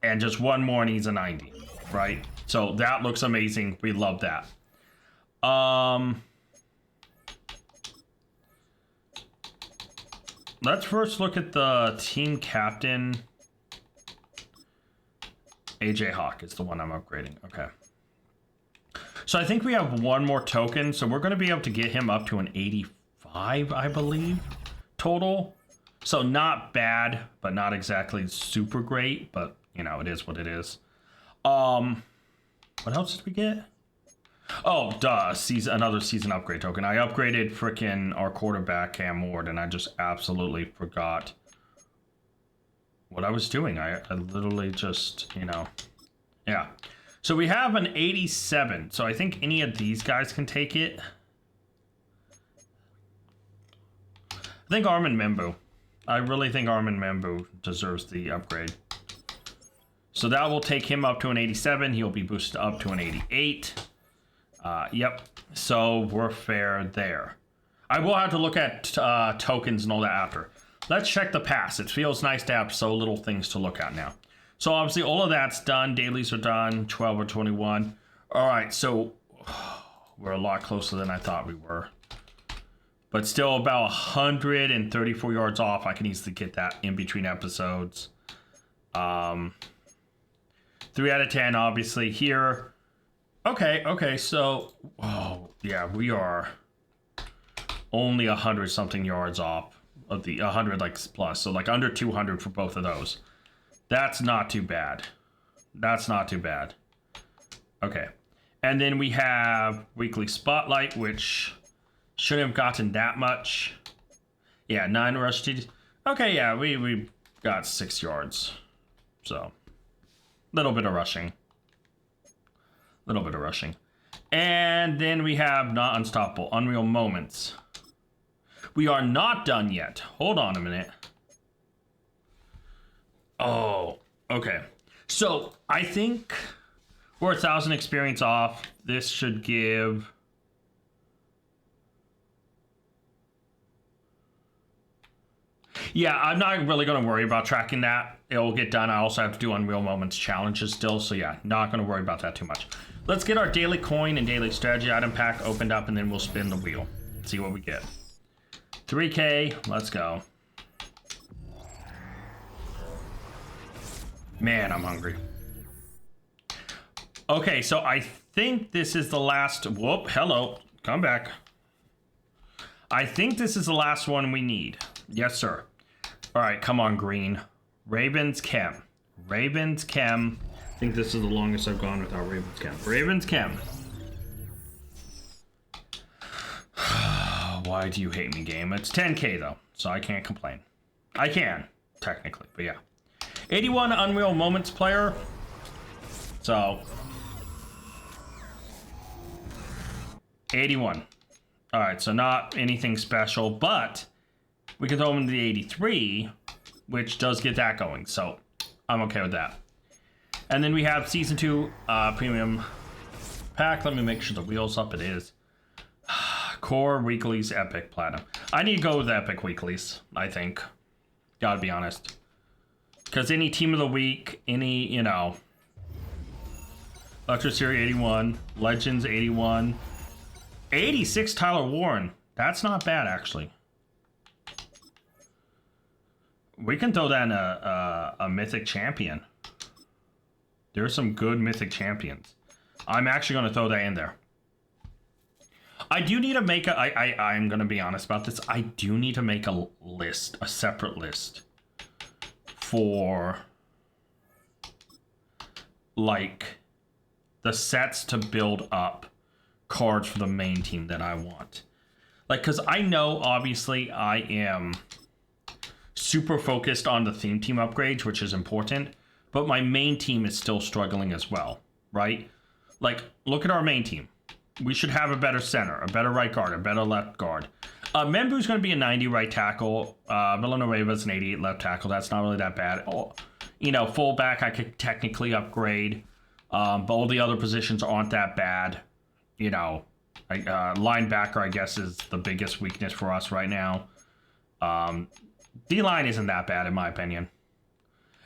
And just one more and he's a 90, right? So that looks amazing. We love that. Let's first look at the team captain. AJ Hawk is the one I'm upgrading. Okay. So I think we have one more token, so we're going to be able to get him up to an 85, I believe, total. So not bad, but not exactly super great, but, you know, it is what it is. What else did we get? Oh, duh, another season upgrade token. I upgraded frickin' our quarterback, Cam Ward, and I just absolutely forgot what I was doing. I literally just, you know, yeah. So we have an 87, so I think any of these guys can take it. I think Armin Membu. I really think Armin Membu deserves the upgrade. So that will take him up to an 87. He'll be boosted up to an 88. Yep, so we're fair there. I will have to look at tokens and all that after. Let's check the pass. It feels nice to have so little things to look at now. So obviously all of that's done. Dailies are done, 12 or 21. All right, so we're a lot closer than I thought we were. But still about 134 yards off. I can easily get that in between episodes. 3 out of 10, obviously, here. Okay, so, oh, yeah, we are only 100-something yards off of the 100, like, plus. So, like, under 200 for both of those. That's not too bad. That's not too bad. Okay. And then we have Weekly Spotlight, which shouldn't have gotten that much. Yeah, 9 rush TDs. Okay, yeah, we got 6 yards. So, little bit of rushing. Little bit of rushing. And then we have Not Unstoppable, Unreal Moments. We are not done yet. Hold on a minute. Oh, okay. So I think we're 1,000 experience off. This should give... Yeah, I'm not really going to worry about tracking that. It will get done. I also have to do Unreal Moments challenges still. So yeah, not going to worry about that too much. Let's get our daily coin and daily strategy item pack opened up, and then we'll spin the wheel. See what we get. 3K, let's go. Man, I'm hungry. Okay, so I think this is the last... Whoop, hello. Come back. I think this is the last one we need. Yes, sir. All right, come on, green. Ravens Chem. Ravens Chem. I think this is the longest I've gone without Ravens Chem. Ravens Chem. Why do you hate me, game? It's 10K, though, so I can't complain. I can, technically, but yeah. 81 Unreal Moments player. So 81. All right, so not anything special, but we can throw him into the 83, which does get that going. So I'm okay with that. And then we have Season 2 Premium Pack. Let me make sure the wheel's up. It is. Core Weeklies Epic Platinum. I need to go with Epic Weeklies, I think. Gotta be honest. Because any Team of the Week, any, you know... Electro Series 81, Legends 81, 86 Tyler Warren. That's not bad, actually. We can throw that in a Mythic Champion. There's some good Mythic Champions. I'm actually going to throw that in there. I do need to make a... I'm going to be honest about this. I do need to make a list, a separate list for, like, the sets to build up cards for the main team that I want. Like, because I know, obviously, I am super focused on the theme team upgrades, which is important, but my main team is still struggling as well, right? Like, look at our main team. We should have a better center, a better right guard, a better left guard. Membu's going to be a 90 right tackle. Villanueva's an 88 left tackle. That's not really that bad. Oh, You know, fullback I could technically upgrade, but all the other positions aren't that bad. You know, linebacker I guess is the biggest weakness for us right now. D-line isn't that bad in my opinion,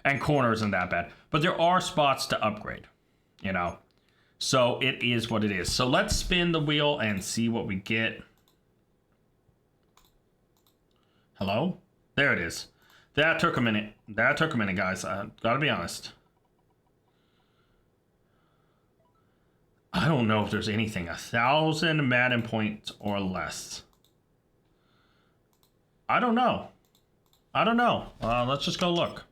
and corner isn't that bad. But there are spots to upgrade. You know, so it is what it is. So let's spin the wheel and see what we get. Hello? There it is. That took a minute. That took a minute, guys. Gotta be honest. I don't know if there's anything. 1,000 Madden points or less. I don't know. I don't know. Let's just go look.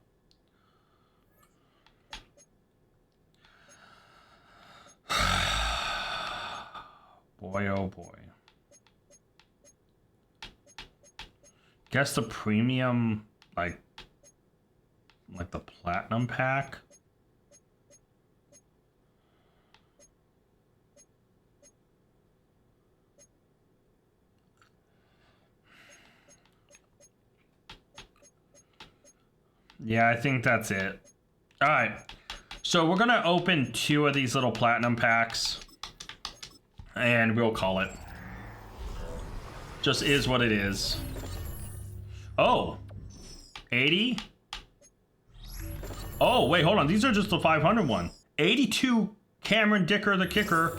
Boy, oh boy. Guess the premium, like the platinum pack. Yeah, I think that's it. All right. So we're going to open 2 of these little platinum packs. And we'll call it. Just is what it is. Oh. 80? Oh, wait, hold on. These are just the 500 one. 82 Cameron Dicker, the kicker.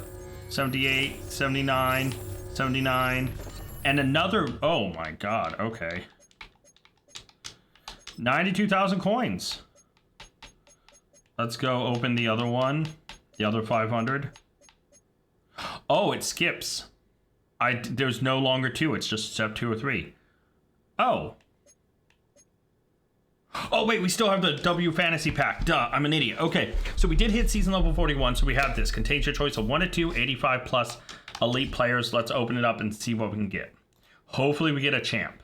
78, 79, 79. And another... Oh, my God. Okay. 92,000 coins. Let's go open the other one. The other 500. Oh, it skips. There's no longer 2. It's just step 2 or 3. Oh. Oh, wait, we still have the W Fantasy Pack. Duh, I'm an idiot. Okay, so we did hit season level 41, so we have this. Contains your choice of 1 to 2, 85 plus elite players. Let's open it up and see what we can get. Hopefully we get a champ.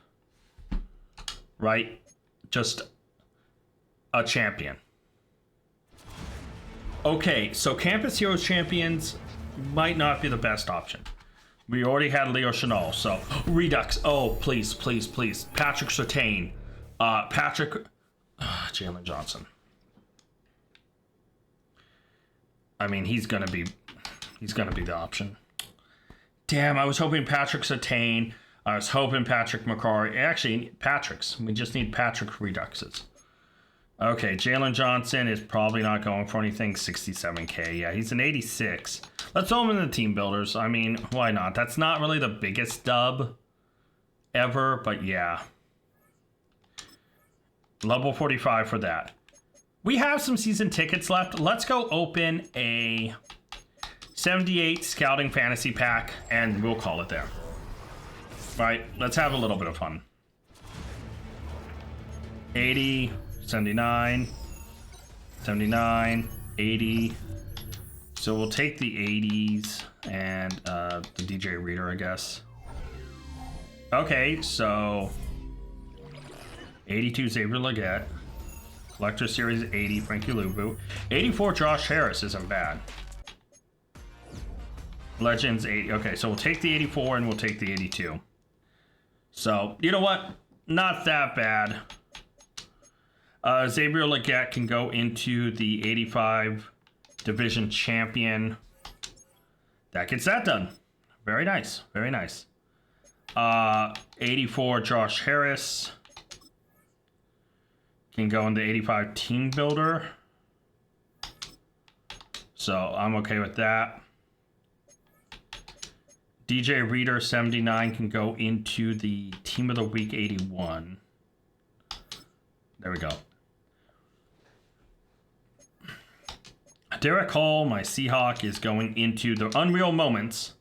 Right? Just a champion. Okay, so Campus Heroes champions might not be the best option. We already had Leo Chenal, so Redux. Oh, please, please, please. Patrick Surtain. Jalen Johnson. I mean, he's gonna be the option. Damn, I was hoping Patrick Surtain. I was hoping Patrick McCarry. Actually, Patrick's. We just need Patrick Reduxes. Okay, Jalen Johnson is probably not going for anything. 67K. Yeah, he's an 86. Let's throw him in the team builders. I mean, why not? That's not really the biggest dub ever, but yeah. Level 45 for that. We have some season tickets left. Let's go open a 78 Scouting Fantasy Pack, and we'll call it there. Right, let's have a little bit of fun. 80, 79, 79, 80. So we'll take the 80s and the DJ Reader, I guess. Okay, so 82 Xavier Legette. Collector Series 80 Frankie Luvu. 84 Josh Harris isn't bad. Legends 80. Okay, so we'll take the 84 and we'll take the 82. So, you know what? Not that bad. Xavier Legette can go into the 85 Division Champion. That gets that done. Very nice. Very nice. 84 Josh Harris can go in the 85 Team Builder. So, I'm okay with that. DJ Reader 79 can go into the Team of the Week 81. There we go. Derek Hall, my Seahawk, is going into the Unreal Moments.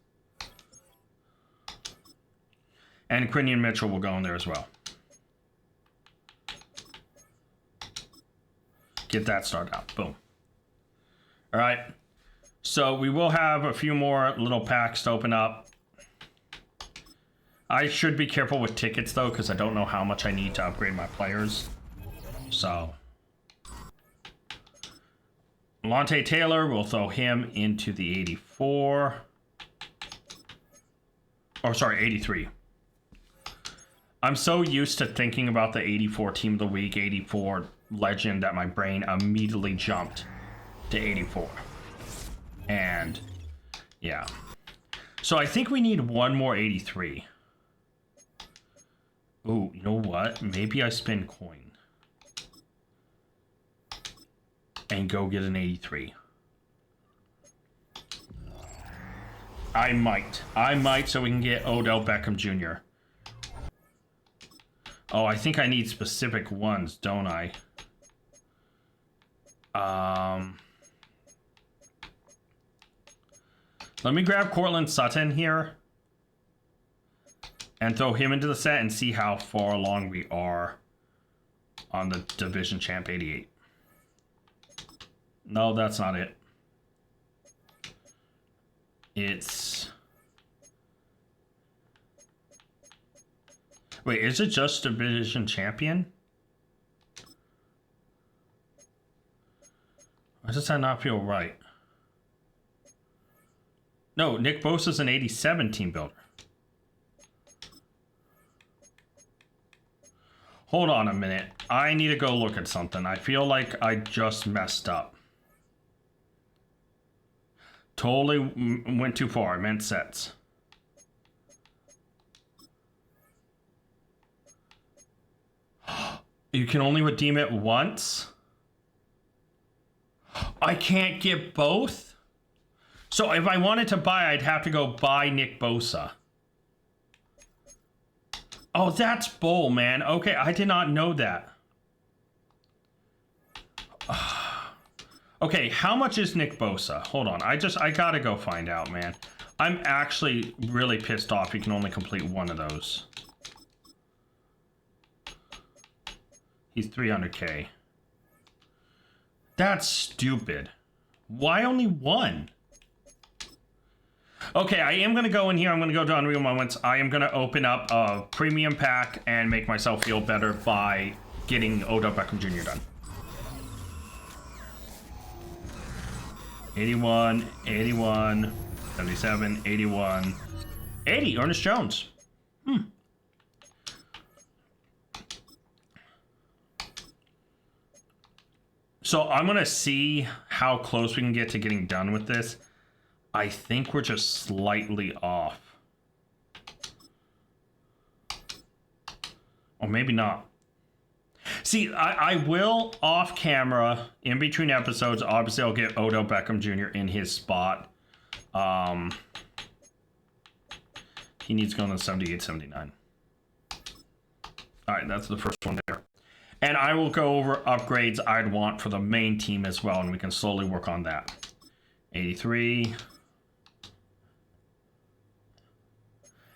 And Quinion Mitchell will go in there as well. Get that started out. Boom. All right. So we will have a few more little packs to open up. I should be careful with tickets, though, because I don't know how much I need to upgrade my players. So, Lante Taylor, we'll throw him into the 84. Or, sorry, 83. I'm so used to thinking about the 84 Team of the Week, 84 legend that my brain immediately jumped to 84. And yeah. So I think we need one more 83. Oh, you know what? Maybe I spend coin and go get an 83. I might so we can get Odell Beckham Jr. Oh, I think I need specific ones, don't I? Let me grab Cortland Sutton here and throw him into the set and see how far along we are on the Division Champ 88. No, that's not it. It's... Wait, is it just Division Champion? Why does that not feel right? No, Nick Bosa's an 87 team builder. Hold on a minute. I need to go look at something. I feel like I just messed up. Totally went too far. I meant sets. You can only redeem it once? I can't get both? So if I wanted to buy, I'd have to go buy Nick Bosa. Oh, that's bull, man. Okay, I did not know that. Okay, how much is Nick Bosa? Hold on, I gotta go find out, man. I'm actually really pissed off you can only complete one of those. He's 300K. That's stupid. Why only one? Okay, I am going to go in here. I'm going to go to Unreal Moments. I am going to open up a premium pack and make myself feel better by getting Odell Beckham Jr. done. 81, 81, 77, 81, 80, Ernest Jones. So I'm going to see how close we can get to getting done with this. I think we're just slightly off. Or maybe not. See, I will off camera, in between episodes, obviously I'll get Odell Beckham Jr. in his spot. He needs going to 78, 79. All right, that's the first one there. And I will go over upgrades I'd want for the main team as well, and we can slowly work on that. 83.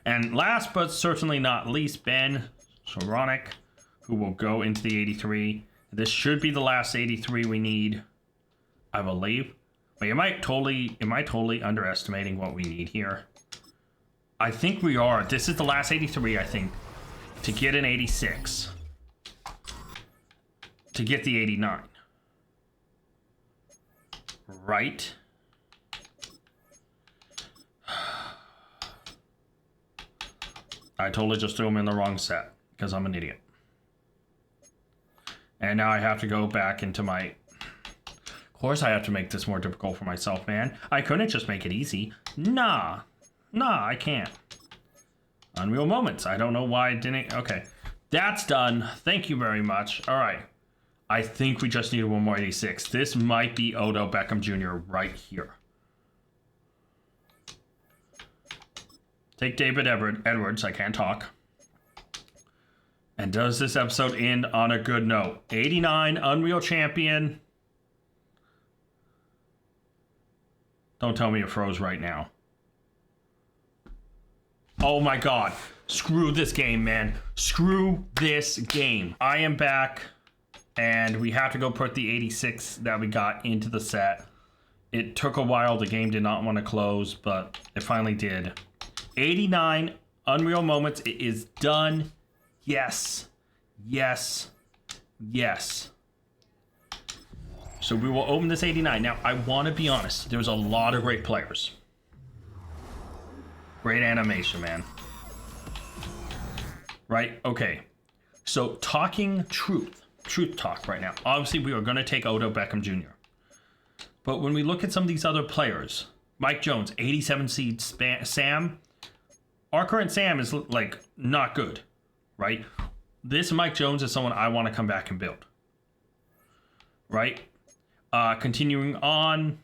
And last but certainly not least, Ben Soronic, who will go into the 83. This should be the last 83 we need, I believe. Wait, am I totally underestimating what we need here? I think we are. This is the last 83, I think, to get an 86. To get the 89. Right? I totally just threw him in the wrong set because I'm an idiot. And now I have to go back into my... Of course I have to make this more difficult for myself, man. I couldn't just make it easy. Nah, I can't. Unreal Moments. I don't know why I didn't... Okay. That's done. Thank you very much. All right. I think we just need one more 86. This might be Odell Beckham Jr. right here. Take David Edwards. I can't talk. And does this episode end on a good note? 89 Unreal Champion. Don't tell me it froze right now. Oh my god. Screw this game, man. Screw this game. I am back. And we have to go put the 86 that we got into the set. It took a while. The game did not want to close, but it finally did. 89 Unreal Moments. It is done. Yes. Yes. Yes. So we will open this 89. Now, I want to be honest. There's a lot of great players. Great animation, man. Right? Okay. So, talking truth. truth talk right now. Obviously, we are going to take Odell Beckham Jr. But when we look at some of these other players, Mike Jones, 87 seed Sam, our current Sam is like not good, right? This Mike Jones is someone I want to come back and build, right? Continuing on,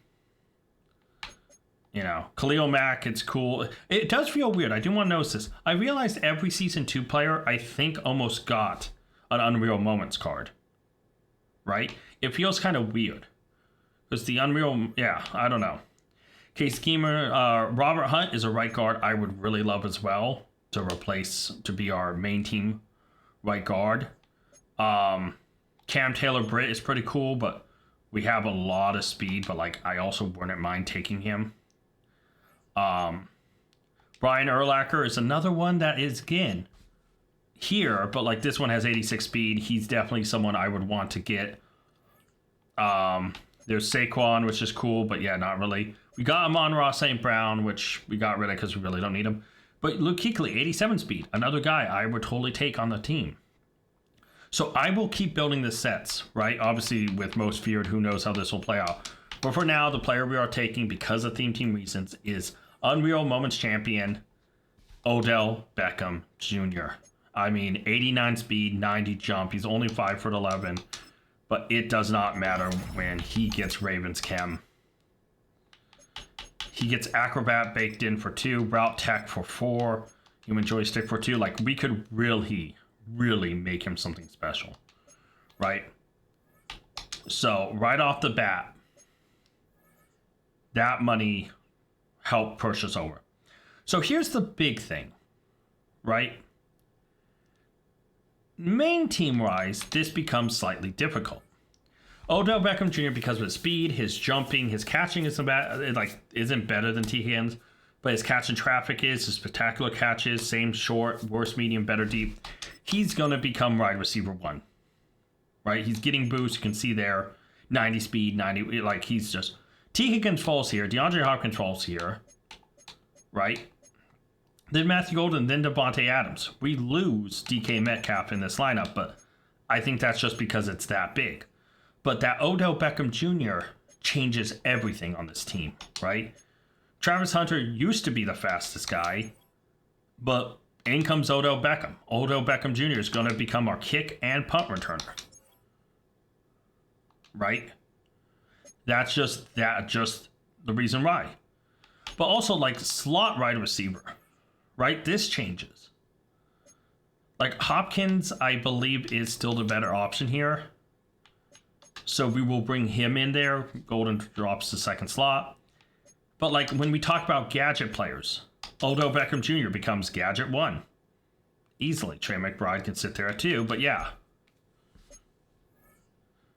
you know, Khalil Mack, it's cool. It does feel weird. I do want to notice this. I realized every Season 2 player, I think, almost got an Unreal Moments card, right? It feels kind of weird. Because the Unreal, yeah, I don't know. Case Schemer, Robert Hunt is a right guard I would really love as well to replace, to be our main team right guard. Cam Taylor-Britt is pretty cool, but we have a lot of speed, but like I also wouldn't mind taking him. Brian Urlacher is another one that is, again, here, but like this one has 86 speed. He's definitely someone I would want to get. There's Saquon, which is cool, but yeah, not really. We got Amon-Ra St. Brown, which we got rid of because we really don't need him. But Luke Kuechly, 87 speed, another guy I would totally take on the team. So I will keep building the sets, right? Obviously, with Most Feared, who knows how this will play out. But for now, the player we are taking, because of theme team reasons, is Unreal Moments champion, Odell Beckham Jr. I mean, 89 speed, 90 jump. He's only 5'11", but it does not matter when he gets Ravens Chem. He gets Acrobat baked in for 2, Route Tech for 4, Human Joystick for 2. Like, we could really make him something special, right? So, right off the bat, that money helped push us over. So, here's the big thing, right? Main team-wise, this becomes slightly difficult. Odell Beckham Jr., because of his speed, his jumping, his catching isn't better than T. Higgins, but his catch and traffic is, his spectacular catches, same short, worse medium, better deep. He's going to become wide receiver 1, right? He's getting boost. You can see there, 90 speed, 90, like he's just, T. Higgins falls here, DeAndre Hopkins falls here, right? Then Matthew Golden, then Devontae Adams. We lose DK Metcalf in this lineup, but I think that's just because it's that big. But that Odell Beckham Jr. changes everything on this team, right? Travis Hunter used to be the fastest guy, but in comes Odell Beckham. Odell Beckham Jr. is going to become our kick and punt returner, right? That's just the reason why. But also, like, slot wide receiver, right? This changes. Like, Hopkins, I believe, is still the better option here. So we will bring him in there. Golden drops the second slot. But like when we talk about gadget players, Odell Beckham Jr. becomes gadget 1. Easily. Trey McBride can sit there at 2, but yeah.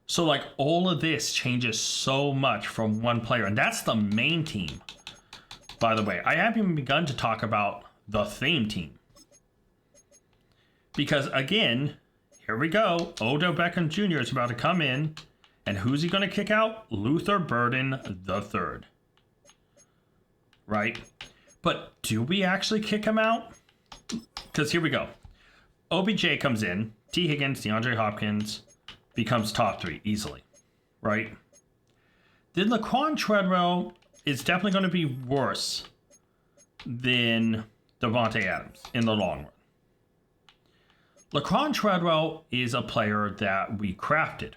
So like all of this changes so much from one player. And that's the main team. By the way, I haven't even begun to talk about the theme team. Because again, here we go. Odell Beckham Jr. is about to come in. And who's he going to kick out? Luther Burden III. Right? But do we actually kick him out? Because here we go. OBJ comes in. T. Higgins, DeAndre Hopkins becomes top 3 easily. Right? Then Laquan Treadwell is definitely going to be worse than Devontae Adams in the long run. Laquan Treadwell is a player that we crafted.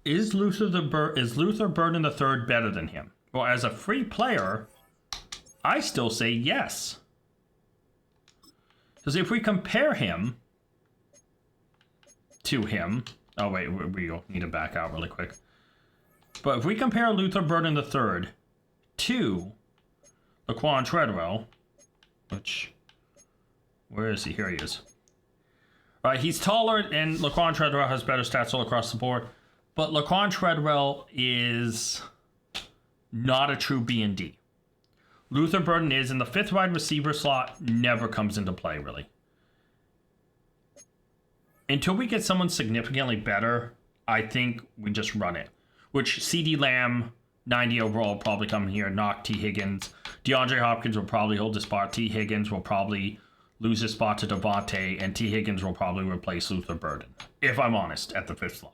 Is Luther Burden III better than him? Well, as a free player, I still say yes. Because if we compare him to him... Oh, wait, we need to back out really quick. But if we compare Luther Burden III to Laquan Treadwell, which... Where is he? Here he is. All right, he's taller, and Laquan Treadwell has better stats all across the board. But Laquan Treadwell is not a true B&D. Luther Burden is, and the 5th wide receiver slot never comes into play, really. Until we get someone significantly better, I think we just run it. Which CeeDee Lamb, 90 overall, probably come here, knock T. Higgins. DeAndre Hopkins will probably hold the spot. T. Higgins will probably lose his spot to Devontae, and T. Higgins will probably replace Luther Burden, if I'm honest, at the 5th slot.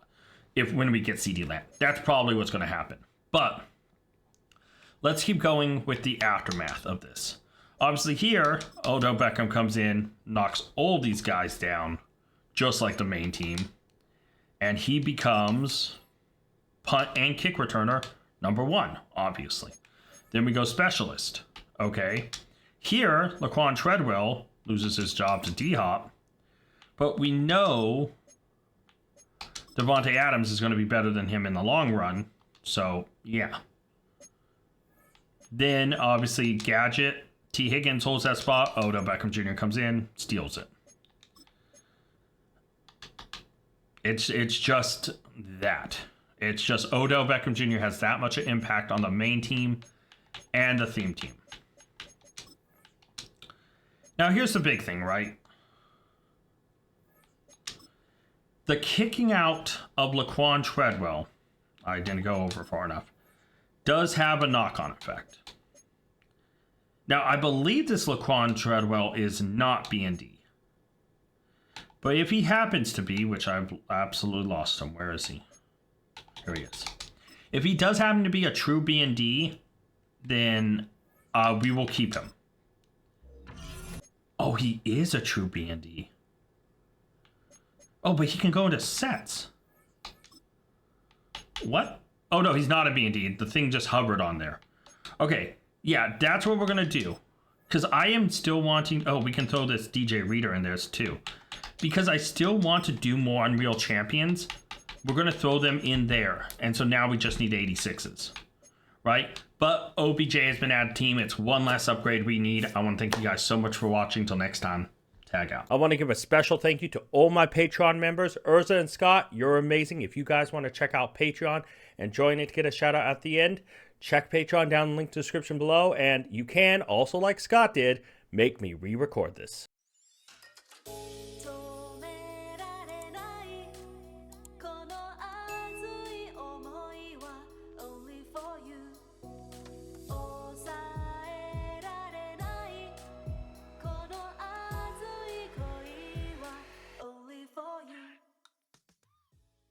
When we get CeeDee Lamb. That's probably what's going to happen. But let's keep going with the aftermath of this. Obviously here, Odell Beckham comes in, knocks all these guys down, just like the main team. And he becomes punt and kick returner #1, obviously. Then we go specialist. Okay. Here, Laquan Treadwell loses his job to D-Hop. But we know Devontae Adams is going to be better than him in the long run. So, yeah. Then, obviously, Gadget, T. Higgins holds that spot. Odell Beckham Jr. comes in, steals it. It's just that. It's just Odell Beckham Jr. has that much impact on the main team and the theme team. Now, here's the big thing, right? The kicking out of Laquan Treadwell, I didn't go over far enough, does have a knock-on effect. Now, I believe this Laquan Treadwell is not B&D. But if he happens to be, which I've absolutely lost him, where is he? Here he is. If he does happen to be a true B&D, then we will keep him. Oh, he is a true B&D. Oh, but he can go into sets. What? Oh, no, he's not a B&D. The thing just hovered on there. Okay, yeah, that's what we're going to do. Because I am still wanting... Oh, we can throw this DJ Reader in there too. Because I still want to do more Unreal Champions, we're going to throw them in there. And so now we just need 86s. Right? But OBJ has been added to team. It's one less upgrade we need. I want to thank you guys so much for watching. Till next time, tag out. I want to give a special thank you to all my Patreon members. Urza and Scott, you're amazing. If you guys want to check out Patreon and join it to get a shout out at the end, check Patreon down in the link to the description below. And you can also, like Scott did, make me re-record this.